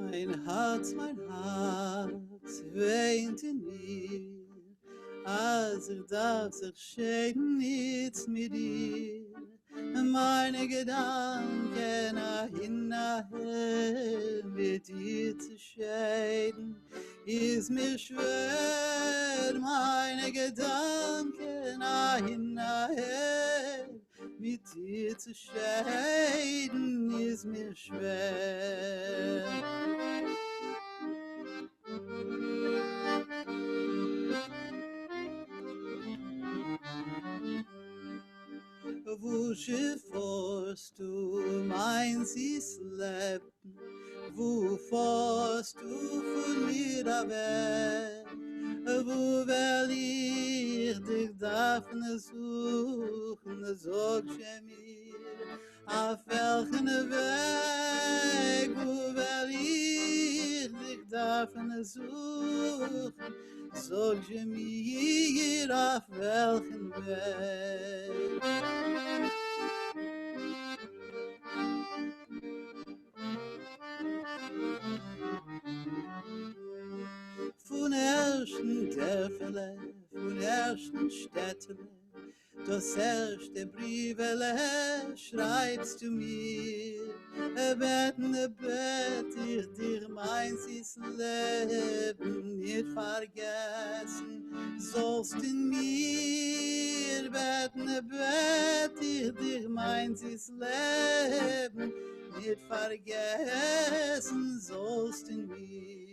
Mein Herz weint in mir, als darf sich scheiden nichts mit dir. Meine Gedanken hin nachher mit dir zu scheiden, ist mir schwer. Meine Gedanken hin nachher mit dir zu scheiden, ist mir schwer. Wo forst du meinst ist Leben, wo forst du von mir weg, wo will ich dich darf suchen, sag mir, auf welchen Weg, wo will ich dich darf suchen, sag mir, auf welchen Weg. Von ersten Dörfele, von ersten Städtele, das erste Briefele schreibst du mir. Beten, ich dir meins ist Leben nicht vergessen, sollst in mir. Beten, ich dir meins ist Leben nicht vergessen, sollst in mir.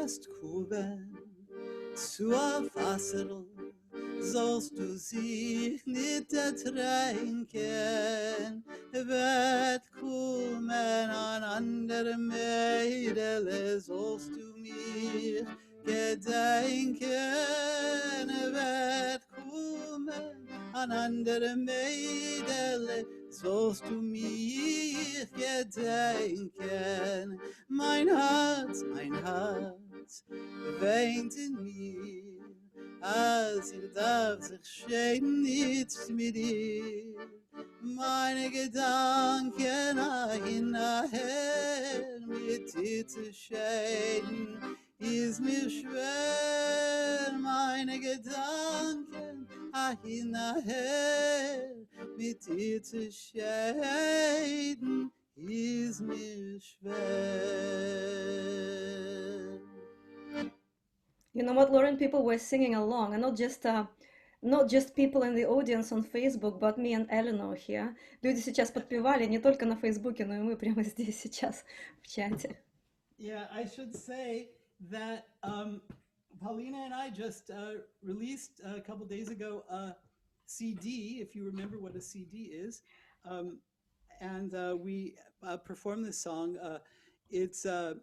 Westkuben zu Wasserl sollst du sich nicht ertränken, wird kommen an andere Mädel, sollst du mir gedenken, wird kommen an andere Mädel, sollst du mir gedenken. Mein Herz weint in mir, als darf sich scheiden nichts mit dir. Meine Gedanken hin nachher mit dir zu scheiden, ist mir schwer. Meine Gedanken hin nachher mit dir zu scheiden, ist mir schwer. You know what, Lorin? People were singing along, and not just people in the audience on Facebook, but me and Eleanor here. Люди сейчас подпевали не только на Фейсбуке, но и мы прямо здесь сейчас в чате. Yeah, I should say that Polina and I just released a couple days ago a CD, if you remember what a CD is, and we performed this song. It's a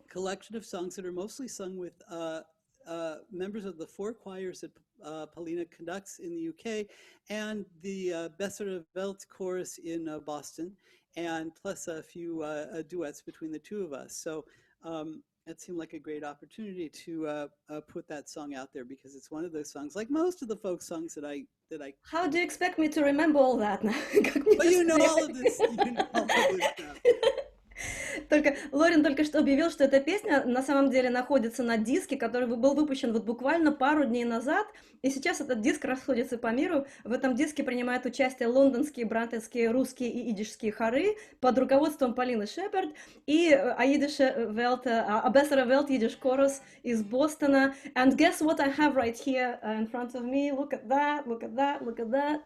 collection of songs that are mostly sung with members of the four choirs that Polina conducts in the UK and the Besser Welt chorus in Boston, and plus a few duets between the two of us. So that seemed like a great opportunity to put that song out there, because it's one of those songs, like most of the folk songs that I. How do you expect me to remember all that? But you know all of this. You know all of this stuff. Только Лорин только что объявил, что эта песня на самом деле находится на диске, который был выпущен вот буквально пару дней назад, и сейчас этот диск расходится по миру. В этом диске принимают участие лондонские, брайтонские, русские и идишские хоры под руководством Полины Шепард и Bessere Welt Yiddish Chorus из Бостона. And guess what I have right here in front of me? Look at that, look at that, look at that.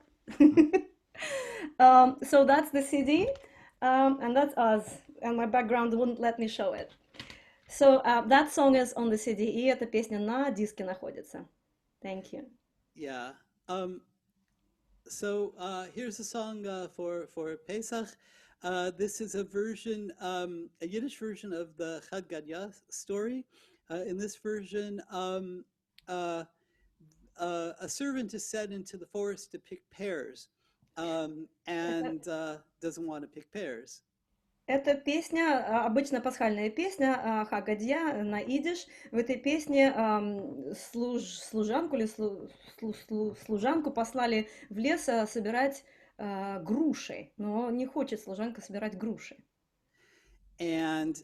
So that's the CD, and that's us. And my background wouldn't let me show it. So that song is on the CD, и эта песня на диске находится. Thank you. Yeah. So here's a song for Pesach. This is a version, a Yiddish version of the Chad Gadya story. In this version, a servant is sent into the forest to pick pears, and doesn't want to pick pears. Это песня, обычно пасхальная песня Хагадья на идиш. В этой песне служанку послали в лес собирать груши, но не хочет служанка собирать груши. And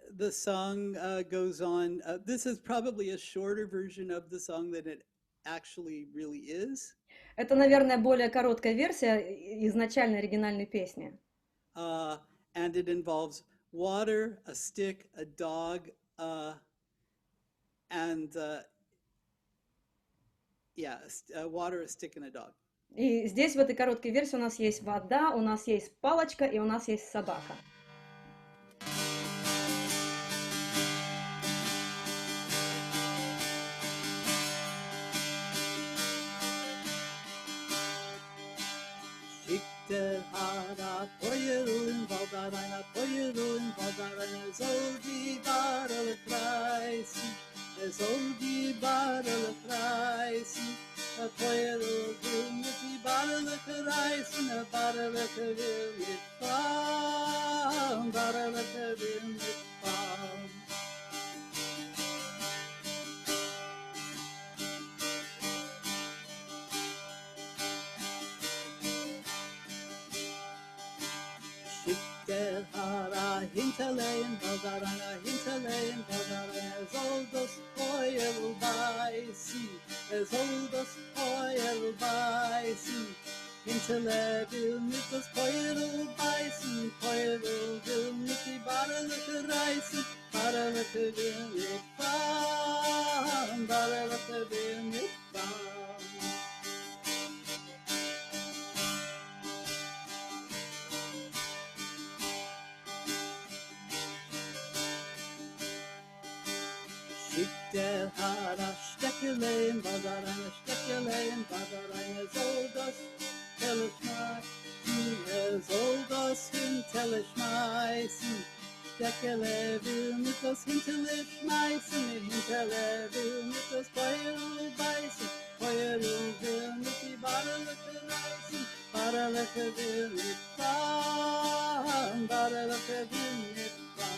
the song goes on. This is probably a shorter version of the song than it actually really is. Это, наверное, более короткая версия изначальной оригинальной песни. And it involves water, a stick, a dog, and water, a stick, and a dog. И здесь в этой короткой версии у нас есть вода, у нас есть палочка и у нас есть собака. Der Hara Poyerun Valdarana Poyerun Valdarana Zolgi Barel Kreisi Zolgi Barel Kreisi a Poyerun Miti Barel Kreisi a Barel Kavil mit Fam Barel Kavil mit Fam. Der Hara hinterlegen, Valdarana hinterlegen, Valdarana soll das Feuer beißen, soll das Feuer beißen. Hinterlegen mit das Feuer beißen, Feuer will mit die Barelke reißen, Barelke will mit fahren, Barelke will mit fahren. Der Hara Steckelein, Valdarana Steckelein, Valdarana soll das Teller schmeißen, soll das Hinterle schmeißen. Steckele will mit das Hinterle schmeißen, Hinterle will mit das Feuer beißen, Feuer will mit die Barelke reißen, Barelke will mit fahren, Barelke will mit fahren.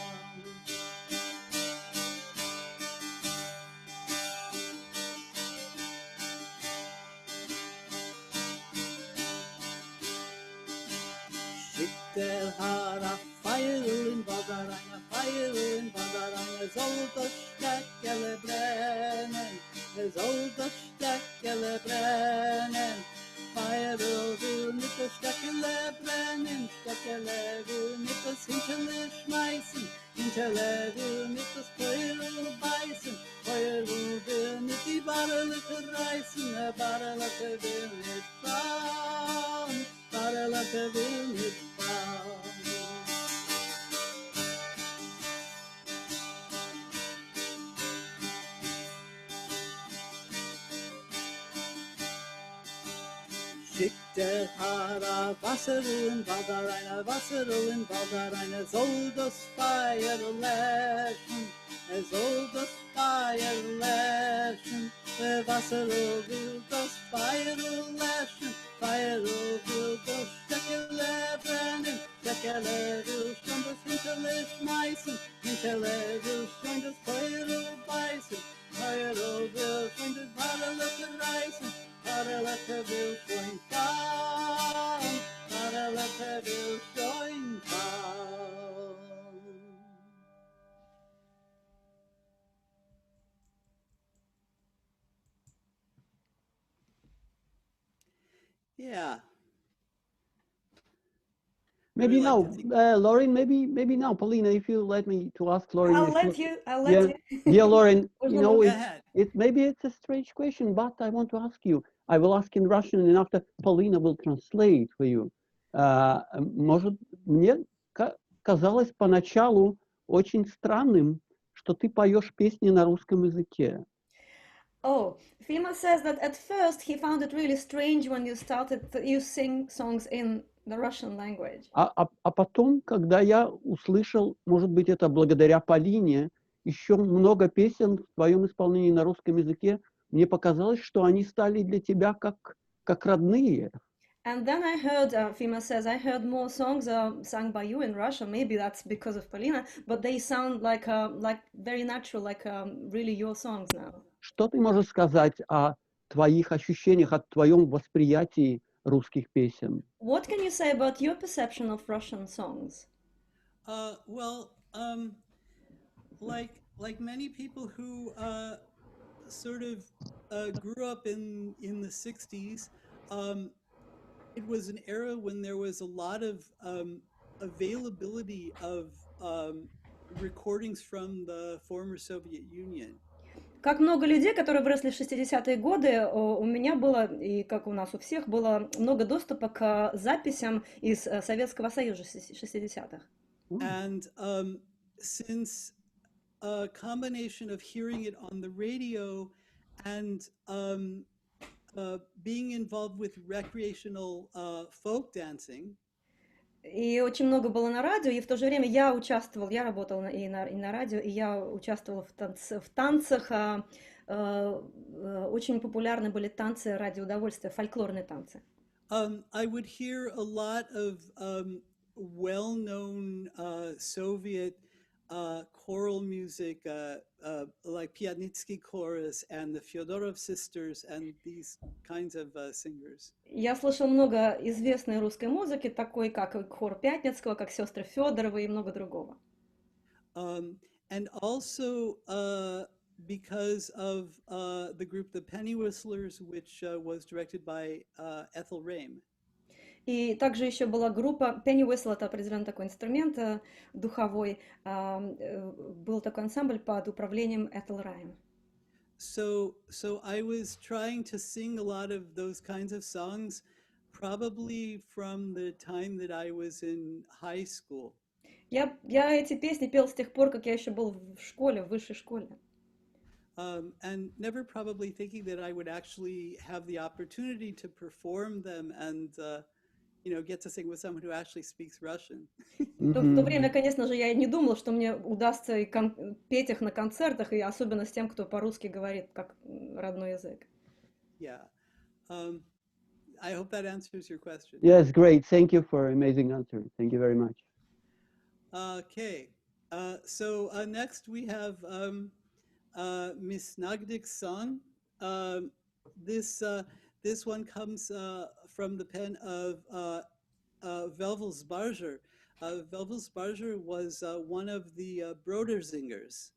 Der Hara Feilen, Valdarana Feilen, Valdarana soll das Steckele brennen, soll das Steckele brennen. Feuer will mit das Steckele brennen, Steckele will mit das Hinterle schmeißen, Hinterle will mit das Feuer beißen, Feuer will mit die Barelke reißen, Barelke will mit fahren, Barelke will mit fahren. Schickt der Hara Wasser in Valdarana, Wasser in Valdarana, soll das Feuer löschen, soll das Feuer löschen, Wasser will das Feuer löschen, Feuer will das Steckele brennen, Steckele will schon das Hinterle Lift Meissen, Hinterle will schon das Feuer beißen. Feuer will schon das Vaterlöffe reißen. Vaterlöffe will schon fahren. Vaterlöffe will schon fahren. Yeah. Maybe I'd like now, to think- Lorin, maybe now, Polina, if you let me to ask Lorin. I'll if let you. yeah, yeah, Lorin, There's you no know, more- Go it's, ahead. maybe it's a strange question, but I want to ask you. I will ask in Russian, and after Polina will translate for you. Может, мне казалось поначалу очень странным, что ты поешь песни на русском языке. Oh, Fima says that at first he found it really strange when you sing songs in the Russian language. А потом, когда я услышал, может быть, это благодаря Полине, еще много песен в твоем исполнении на русском языке, мне показалось, что они стали для тебя как родные. And then I heard, Fima says, I heard more songs sung by you in Russian. Maybe that's because of Polina, but they sound like very natural, like really your songs now. Что ты можешь сказать о твоих ощущениях, о твоем восприятии русских песен? What can you say about your perception of Russian songs? Well, like many people who sort of grew up in the 60s, it was an era when there was a lot of availability of recordings from the former Soviet Union. Как много людей, которые выросли в 60-е годы, у меня было, и как у нас у всех, было много доступа к записям из Советского Союза 60-х. And since a combination of hearing it on the radio and being involved with recreational folk dancing, И очень много было на радио, и в то же время я работала и на радио, и я участвовала в танцах. Очень популярны были танцы ради удовольствия, фольклорные танцы. I would hear a lot of well-known Soviet choral music, like Piatnitsky Chorus and the Fyodorov Sisters and these kinds of singers. Я слышала много известной русской музыки, такой как хор Пятницкого, как сестры Федоровы и много другого. And also because of the group The Penny Whistlers, which was directed by Ethel Rehm. И также еще была группа Penny Whistle, это определенно такой инструмент духовой, был такой ансамбль под управлением Ethel Rehm. So I was trying to sing a lot of those kinds of songs, probably from the time that I was in high school. Я эти песни пел с тех пор, как я еще был в школе, в высшей школе. And never probably thinking that I would actually have the opportunity to perform them and get to sing with someone who actually speaks Russian. В то время, конечно же, я и не думала, что мне удастся и петь их на концертах, и особенно с тем, кто по-русски говорит, как родной язык. Yeah. I hope that answers your question. Yes, great. Thank you for amazing answer. Thank you very much. Okay. So next we have Miss Nagdik's song. This one comes from the pen of Velvels Barger. Velvels Barger was one of the Brodersingers.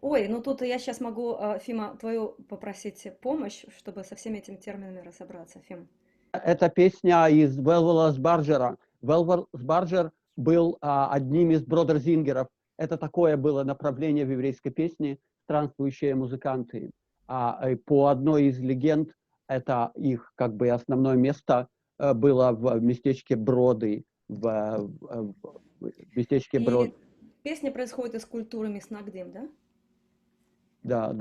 Ой, ну тут я сейчас могу, Фима, твою попросить помощь, чтобы со всеми этими терминами разобраться, Фим. Это песня из Велвела Барджера. Велвел Барджер был одним из бродерзингеров. Это такое было направление в еврейской песне, странствующие музыканты. По одной из легенд, это их как бы основное место было в местечке Броды, в местечке Брод. Песня происходит из культуры Миснагдим, да? Да.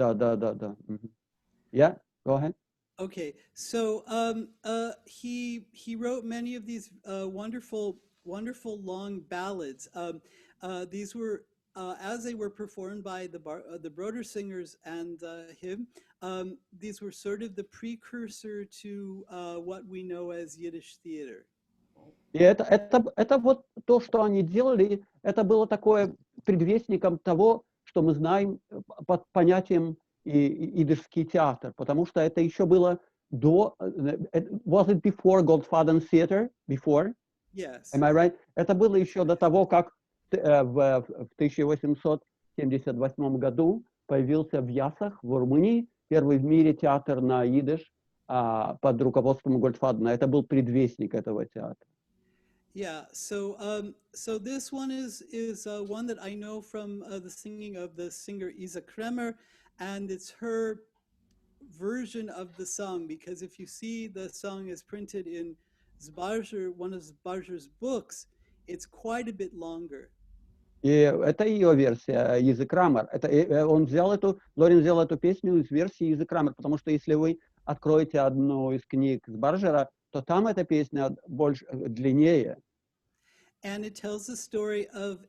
Yeah, go ahead. Okay, so he wrote many of these wonderful long ballads. These were as they were performed by the Broder singers and him. These were sort of the precursor to what we know as Yiddish theater. И это вот то, что они делали, это было такое предвестником того, что мы знаем под понятием идышский театр, потому что это еще было до, was it before Goldfaden Theater? Before? Yes. Am I right? Это было еще до того, как в 1878 году появился в Ясах, в Румынии, первый в мире театр на идыш под руководством Гольдфадена. Это был предвестник этого театра. Yeah, so this one is one that I know from the singing of the singer Isa Kremer, and it's her version of the song, because if you see the song is printed in Zbarger, one of Zbarger's books, it's quite a bit longer. И это ее версия, Изы Крамер. Лорин взял эту песню из версии Изы Крамер, потому что если вы откроете одну из книг Збаржера, то там эта песня больше, длиннее. And it tells the story of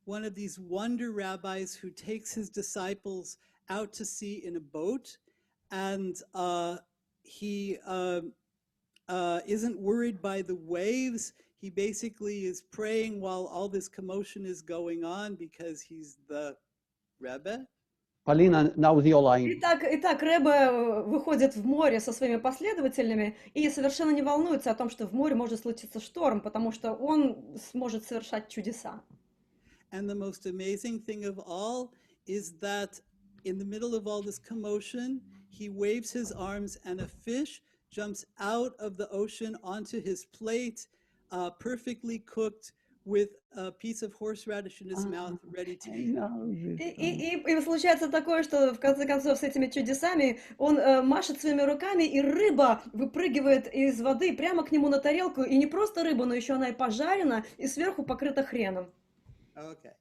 one of these wonder rabbis who takes his disciples out to sea in a boat, and he isn't worried by the waves. He basically is praying while all this commotion is going on because he's the Rebbe. Polina, now's your line. Итак, Ребе выходит в море со своими последователями и совершенно не волнуется о том, что в море может случиться шторм, потому что он сможет совершать чудеса. And the most amazing thing of all is that in the middle of all this commotion, he waves his arms and a fish jumps out of the ocean onto his plate, perfectly cooked, with a piece of horseradish in his mouth, ready to eat. И случается такое, что в конце концов с этими чудесами он машет своими руками, и рыба выпрыгивает из воды прямо к нему на тарелку, и не просто рыба, но еще она и пожарена, и сверху покрыта хреном. Okay.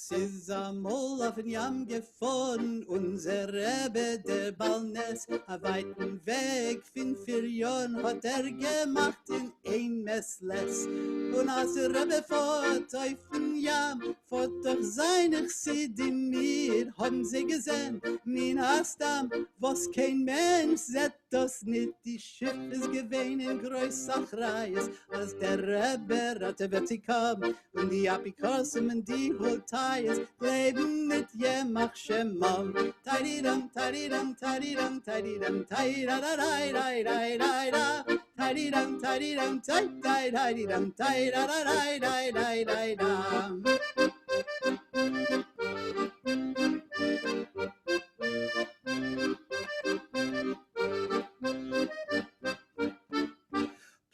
Siz amol auf den Jam gefahren, unser Rebbe, der Balnes, a weiten Weg, 5 Jahren hat gemacht in ein Messles. Und als der Rebbe fährt auf den Jam, fährt doch seine Chsidim mir, haben sie gesehen, min Astam, was kein Mensch sieht das nicht, die Schiff ist gewesen in Großsachreis, als der Rebbe ratte wird sie kommen, und die Apikosim und die Holtayes leben nicht jemach Shemam. Tididam, tididam, tididam, tididam, tididam, tididam, tididam, tididam, tididam.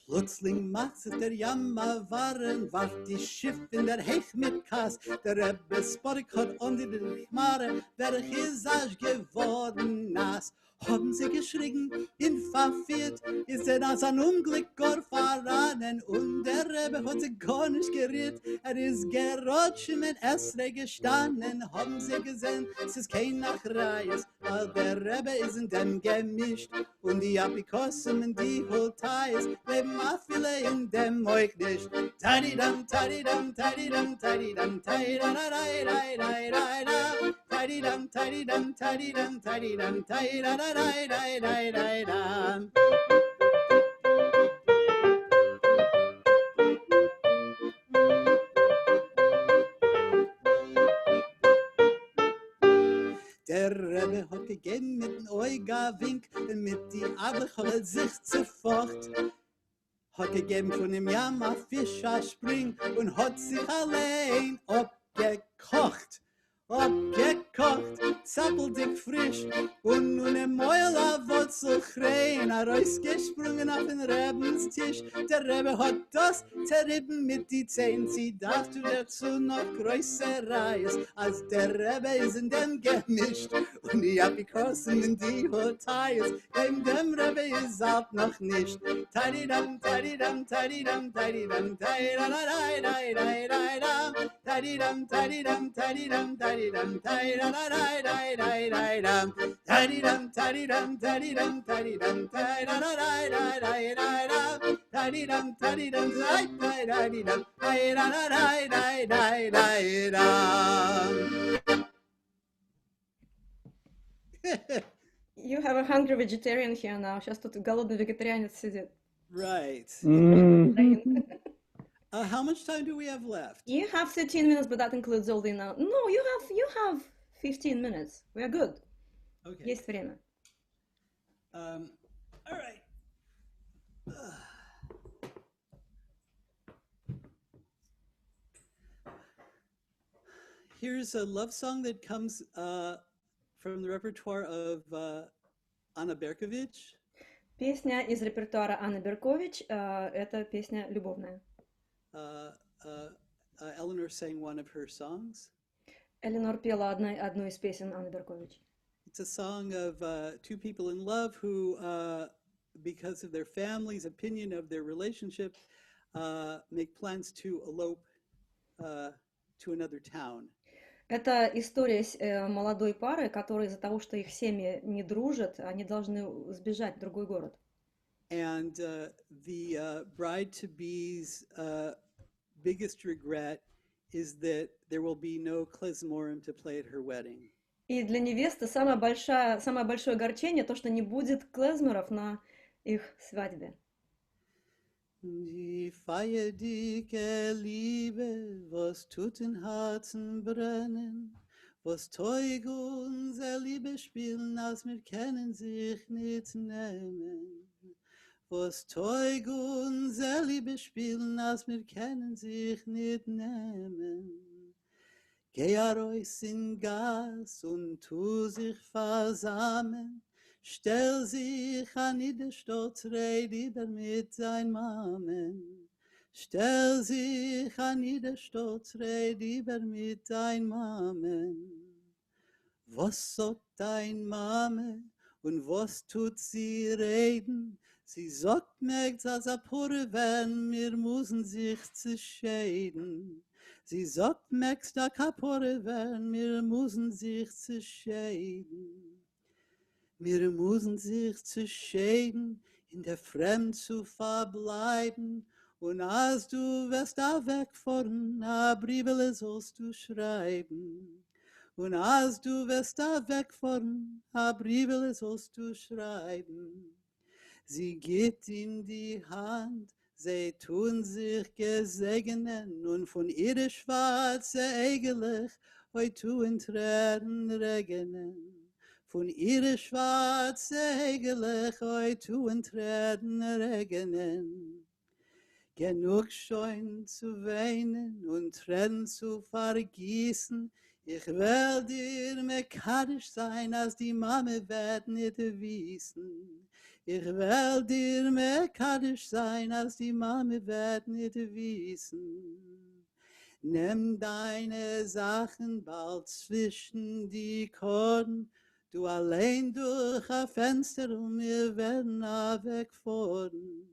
Plötzlich macht der Jammer waren, warf die Schiff in der Hecht mit Kass. Der Rebbe Sporik hat unter den Chmare, der Chisasch geworden nass. Haben sie geschrien, in verführt, ist das ein Unglück gar verraten. Und der Rebbe hat sich gar nicht gerührt, ist gerutscht mit Esre gestanden. Haben sie gesehen, es ist kein Nachreis, weil der Rebbe ist in dem gemischt. Und die Apikosim und die Holtayes leben auch viele in dem Moik nicht. Tididam, tididam, tididam, tididam, tididam, tididam, tididam, tididam, tididam, tididam. Der Rebbe hat gegeben mit dem Euga-Wink, mit die Abelchol sich zufort. Hat gegeben von dem Jammer Fischer spring und hat sich allein abgekocht. Abgekocht, zappeldick frisch und nun im Mäuler Wurzel krähen, rausgesprungen auf den Rebenstisch. Der Rebbe hat das zerrieben mit die Zehen, sie darfst du dazu noch größer Reis, als der Rebbe ist in dem gemischt und die Apikosen in die Holtayes, dem Rebbe ist auch noch nicht. Tididam, tididam, tididam, tididam, tididam, tididam, tidy dum, tidy dum, tidy dum, tidy dum, tidy da da da da da da dum, tidy dum, tidy dum, tidy dum, tidy dum, tidy da da da da da da dum, tidy dum, tidy dum, tidy tidy dum, tidy da da da da da da dum. You have a hungry vegetarian here now. Сейчас тут голодный вегетарианец сидит. Right. How much time do we have left? You have 13 minutes, but that includes all the now. No, you have 15 minutes. We are good. Okay. Есть время. All right. Here's a love song that comes from the repertoire of Anna Berkovich. Песня из репертуара Анны Беркович. Это песня любовная. Eleonore sang one of her songs. Эленор пела одну из песен Анны Беркович. It's a song of two people in love who, because of their family's opinion of their relationship, make plans to elope to another town. Это история молодой пары, которые из-за того, что их семьи не дружат, они должны сбежать в другой город. And the bride-to-be's biggest regret is that there will be no klezmorim to play at her wedding. И для невесты самое большое огорчение то, что не будет клезмеров на их свадьбе. Die feierdicke Liebe, was tut in Herzen brennen, was teug unser Liebe spielen, als wir kennen sich nicht nehmen. Was teug unser Liebe spielen, als wir kennen sich nicht nehmen. Geh raus in Gas und tu sich versammeln, stell sich an jede Stott, red lieber mit dein Mamen. Stell sich an jede Stott, red lieber mit dein Mamen. Was sagt dein Mame und was tut sie reden? Sie sagt mir, dass pure werden, wir müssen sich zu scheiden. Sie sagt mir, dass kapore werden, wir müssen sich zu scheiden. Wir müssen sich zu scheiden, in der Fremd zu verbleiben. Und als du wirst da wegfahren, a Briefele sollst du schreiben. Und als du wirst da wegfahren, a Briefele sollst du schreiben. Sie geht in die Hand, sie tun sich gesegnen, und von ihrer schwarze Eigelich heut tun Tränen regnen. Von ihrer schwarze Eigelich heut tun Tränen regnen. Genug schon zu weinen und Tränen zu vergießen, ich will dir mekadisch sein, als die Mame wird nicht wissen. Ich will dir mekadisch sein, als die Mame wird nicht wissen. Nimm deine Sachen bald zwischen die Korn, du allein durch ein Fenster und wir werden wegfahren.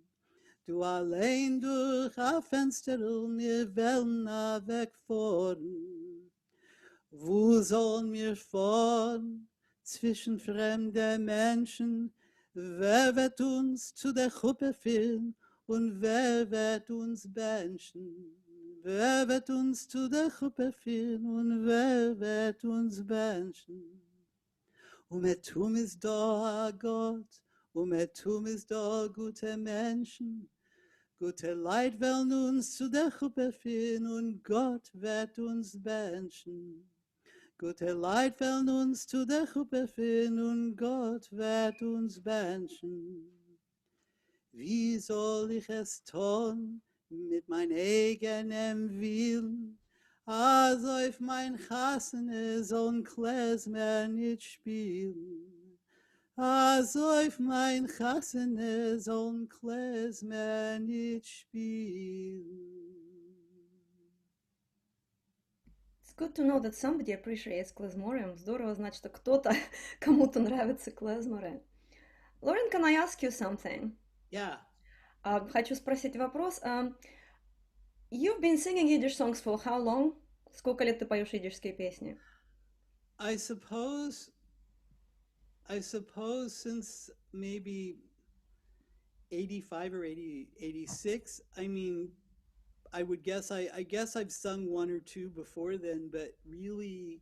Du allein durch ein Fenster und wir werden wegfahren. Wo sollen wir fahren? Zwischen fremden Menschen. Wer wird uns zu der Gruppe führen und wer wird uns benchen? Wer wird uns zu der Gruppe führen und wer wird uns benchen? Etum ist da Gott, Etum ist da gute Menschen. Gute Leid wollen uns zu der Gruppe führen und Gott wird uns benchen. Gute Leid wollen uns zu der Gruppe führen und Gott wird uns benchen. Wie soll ich es tun mit meinem eigenen Willen? Also auf mein Chassene soll klezmer nicht spielen. Also auf mein Chassene soll klezmer nicht spielen. It's good to know that somebody appreciates klezmorium. Здорово знать, что кто-то, кому-то нравятся клезморы. Lorin, can I ask you something? Yeah. Хочу спросить вопрос. You've been singing Yiddish songs for how long? Сколько лет ты поешь идишские песни? I suppose since maybe 85 or 86. I mean, I would guess I guess I've sung one or two before then, but really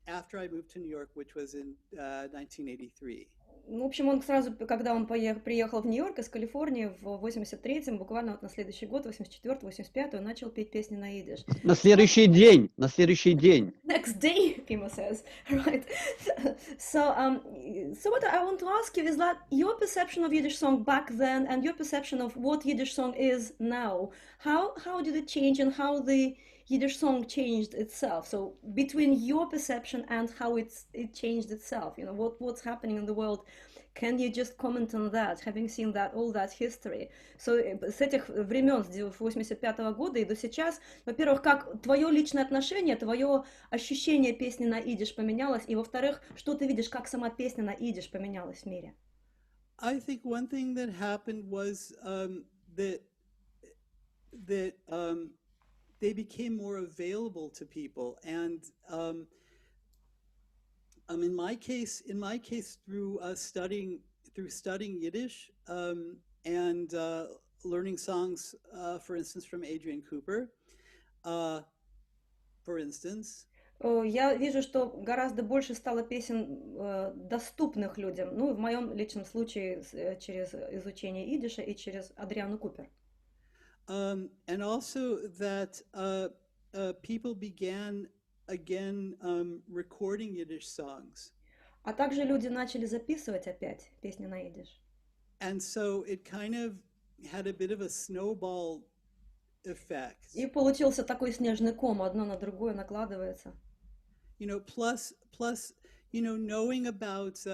after I moved to New York, which was in 1983. В общем, он сразу, когда он приехал в Нью-Йорк из Калифорнии в 83-м, буквально вот на следующий год, 84-й, 85-й, он начал петь песни на идиш. На следующий день, на следующий день. Next day, Pimo says, right? So what I want to ask you is that your perception of Yiddish song back then and your perception of what Yiddish song is now, how did it change and how the Yiddish song changed itself? So between your perception and how it changed itself, you know, what's happening in the world, can you just comment on that, having seen that all that history? So с этих времен, с 85-го года и до сейчас, во-первых, как твое личное отношение, твое ощущение песни на идиш поменялось, и во-вторых, что ты видишь, как сама песня на идиш поменялась в мире? I think one thing that happened was that they became more available to people, and in my case, through studying Yiddish and learning songs, for instance, from Adrian Cooper, for instance. Я вижу, что гораздо больше стало песен доступных людям. Ну, в моем личном случае через изучение идиша и через Адриану Купер. And also that people began again recording Yiddish songs. А также люди начали записывать опять песни на идиш. And so it kind of had a bit of a snowball effect. И получился такой снежный ком, одно на другое накладывается. You know, plus, you know, knowing about,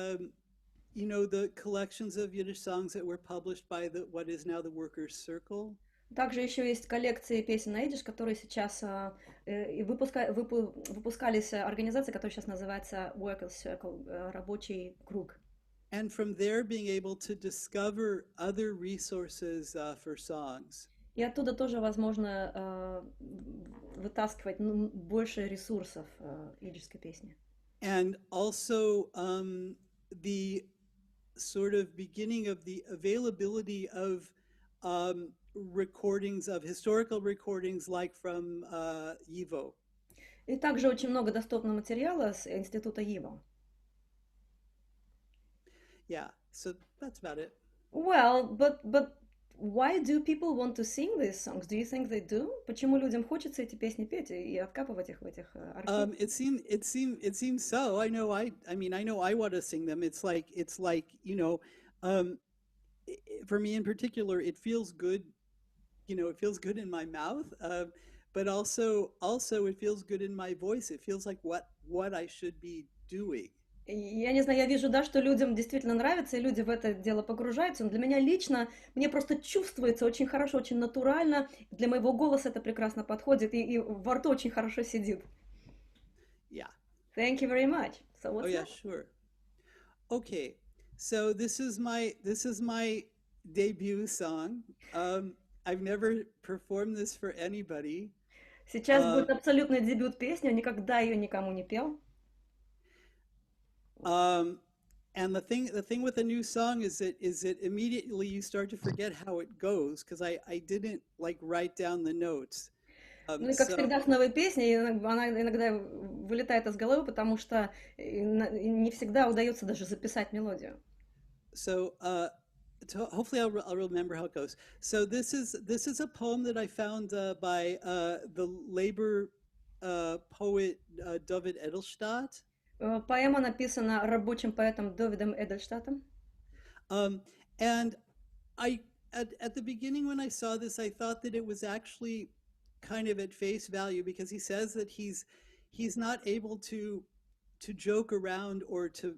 you know, the collections of Yiddish songs that were published by what is now the Workers' Circle. Также еще есть коллекции песен на идиш, которые сейчас выпускались организацией, которая сейчас называется Workers' Circle, рабочий круг. And from there being able to discover other resources for songs. И оттуда тоже возможно вытаскивать больше ресурсов идишской песни. And also the sort of beginning of the availability of recordings, of historical recordings like from YIVO. И также очень много доступного материала с института YIVO. Yeah, so that's about it. Well, but why do people want to sing these songs? Do you think they do? Почему людям хочется эти песни петь и откапывать их в этих архивах? It seems so. I know I want to sing them. It's like, you know, for me in particular, it feels good. You know, it feels good in my mouth, but also it feels good in my voice. It feels like what I should be doing. Я не знаю, я вижу, да, что людям действительно нравится, и люди в это дело погружаются, но для меня лично, мне просто чувствуется очень хорошо, очень натурально, для моего голоса это прекрасно подходит, и во рту очень хорошо сидит. Yeah. Thank you very much. So what's yeah, sure. Okay, so this is my debut song. I've never performed this for anybody. Сейчас будет абсолютный дебют песни, я никогда ее никому не пел. And the thing with a new song is that immediately you start to forget how it goes, because I didn't like write down the notes. Ну и как всегда с новой песней, она иногда вылетает из головы, потому что не всегда удается даже записать мелодию. So hopefully I'll remember how it goes. So this is a poem that I found by the labor poet David Edelstadt. Поэма написана рабочим поэтом Давидом Эдельштадтом. And at the beginning when I saw this, I thought that it was actually kind of at face value, because he says that he's not able to joke around or to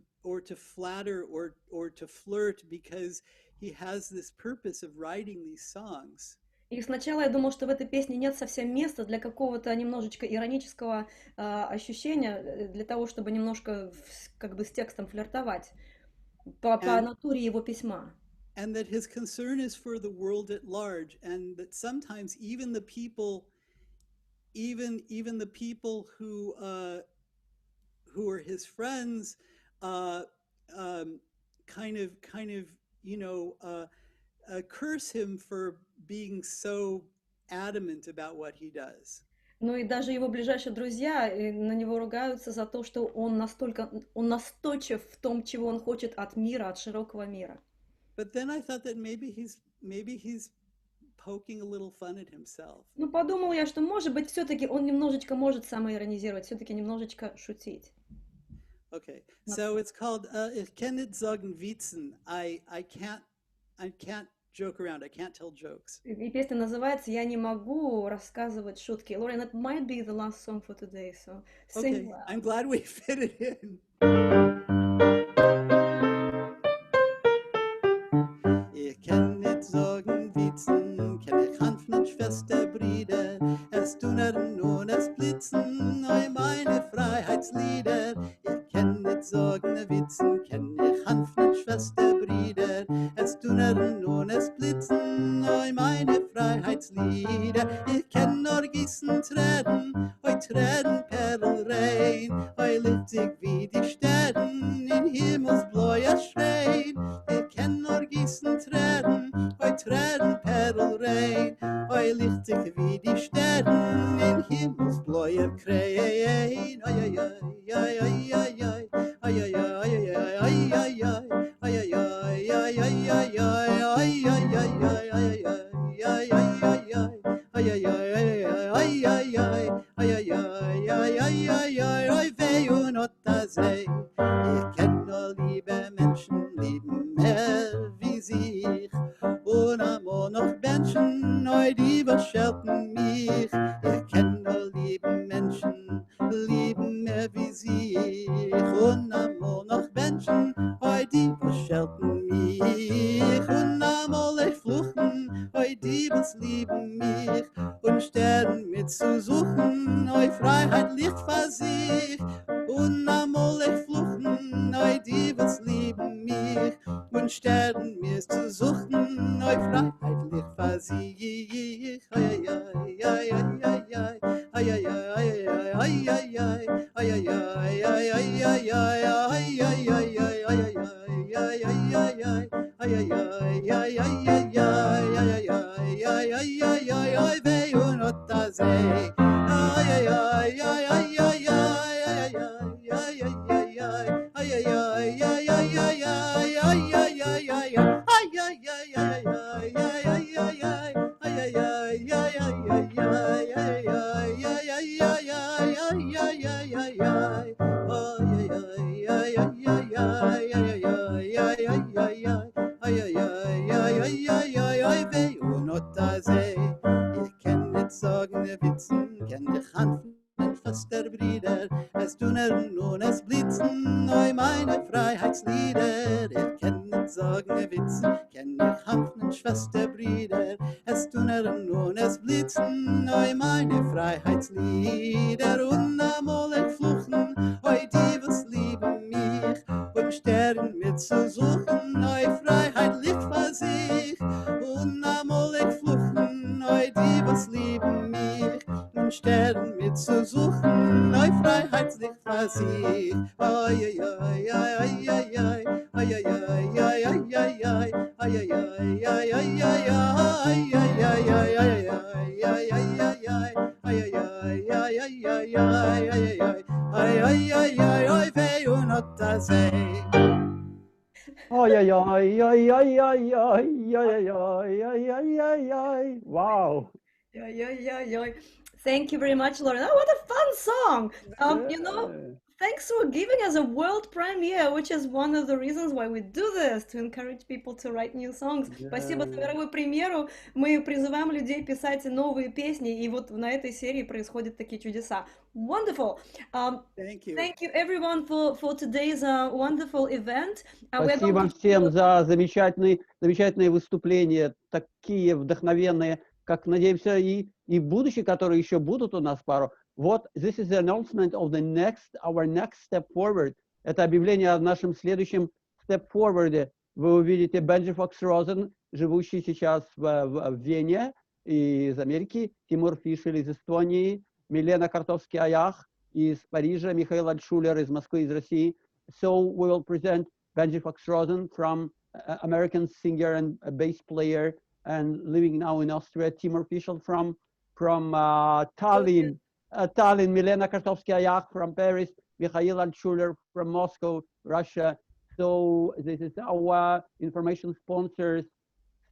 flatter or to flirt, because he has this purpose of writing these songs. И сначала я думала, что в этой песне нет совсем места для какого-то немножечко иронического ощущения, для того, чтобы немножко как бы с текстом флиртовать по натуре его письма. And that his concern is for the world at large, and that sometimes even the people even the people who are his friends kind of curse him for being so adamant about what he does. Ну и даже его ближайшие друзья на него ругаются за то, что он настойчив в том, чего он хочет от мира, от широкого мира. But then I thought that maybe he's poking a little fun at himself. Ну подумал я, что может быть все-таки он немножечко может самоиронизировать, все-таки немножечко шутить. Okay, so it's called Ich kann nicht sagen Witzen. I can't joke around. I can't tell jokes. И песня называется «Я не могу рассказывать шутки». Lorin, that might be the last song for today, so sing Okay, well. I'm glad we fit it in. Ich kann nicht sagen Witzen, kann ich Hanfen Schwester Brüder, es tun nun es Blitzen, oi meine Freiheitslieder. Ich kann nicht sagen Witzen, kann ich Hanfen Schwester Brüder, es tun nun es Blitzen, oi meine Freiheitslieder. Ich kann nur gießen Tränen, oi Tränen Perlrein, oi lichtig wie die Sterne in himmelsblauer Schrein. Ich kann nur gießen Tränen, oi Tränen Perlrein, oi lichtig wie die Sterne in himmelsblauer Krein. Oi, oi, oi, oi, oi, oi, oi. Ay ay ay ay ay ay ay ay ay ay ay ay ay ich kenn nur liebe Menschen, lieben mehr wie sich. Und amor noch Menschen, neu die verschelten mich. Ich kenn nur lieben Menschen, lieben mehr wie sich. Und amor noch Menschen, neu die verschelten mich. Und amor ich fluchen, neu die was lieben mich. Und Stern mit zu suchen, neu Freiheit liegt vor sich. Und amol ich fluchen, neu die was lieben mich. Und Stern mir zu suchen, neu Freiheit liegt vor sich. Ay, ay, ay, ay, ay, ay, ay, ay, ay, ay, ay, ay, ay, ay, ay, ay, Wow. Thank you very much, Lorin. Oh, what a fun song! You know, thanks for giving us a world premiere, which is one of the reasons why we do this, to encourage people to write new songs. Спасибо за мировую премьеру. Мы призываем людей писать новые песни, и вот на этой серии происходят такие чудеса. Wonderful. Thank you. Thank you, everyone, for today's wonderful event. Спасибо всем за замечательные выступления, такие вдохновенные, как, надеемся, и в будущем, которые еще будут у нас пару. Вот, this is the announcement of our next step forward. Это объявление о нашем следующем step forward. Вы увидите Бенджи Фокс Розен, живущий сейчас в Вене из Америки, Тимур Фишель из Эстонии, Milena Kartovsky-Ayach из Парижа, Михаил Альтшулер из Москвы, из России. So we will present Benji Fox-Rosen from American singer and bass player and living now in Austria, Timur Fischel from Tallinn, Milena Kartovsky-Ayach from Paris, Mikhail Altshuler from Moscow, Russia. So this is our information sponsors.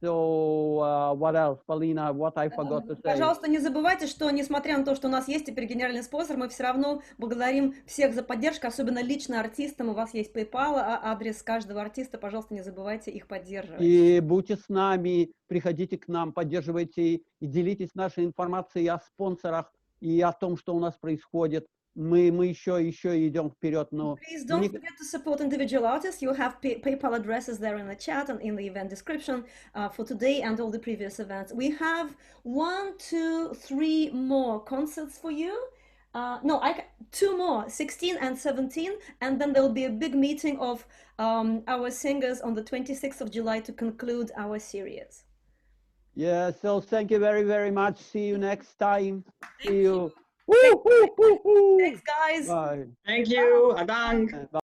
So what else, Polina, what I forgot to say? Пожалуйста, не забывайте, что несмотря на то, что у нас есть теперь генеральный спонсор, мы все равно благодарим всех за поддержку, особенно лично артистам. У вас есть PayPal, адрес каждого артиста, пожалуйста, не забывайте их поддерживать. И будьте с нами, приходите к нам, поддерживайте и делитесь нашей информацией о спонсорах и о том, что у нас происходит. Мы еще идем вперед, но... Please don't forget to support individual artists. You have PayPal addresses there in the chat and in the event description for today and all the previous events. We have 1, 2, 3 more concerts for you. Two more, 16 and 17, and then there will be a big meeting of our singers on the 26th of July to conclude our series. Yeah, so thank you very, very much. See you next time. Thank See you. you. Thanks, guys. Bye. Thank you. Adang. Bye.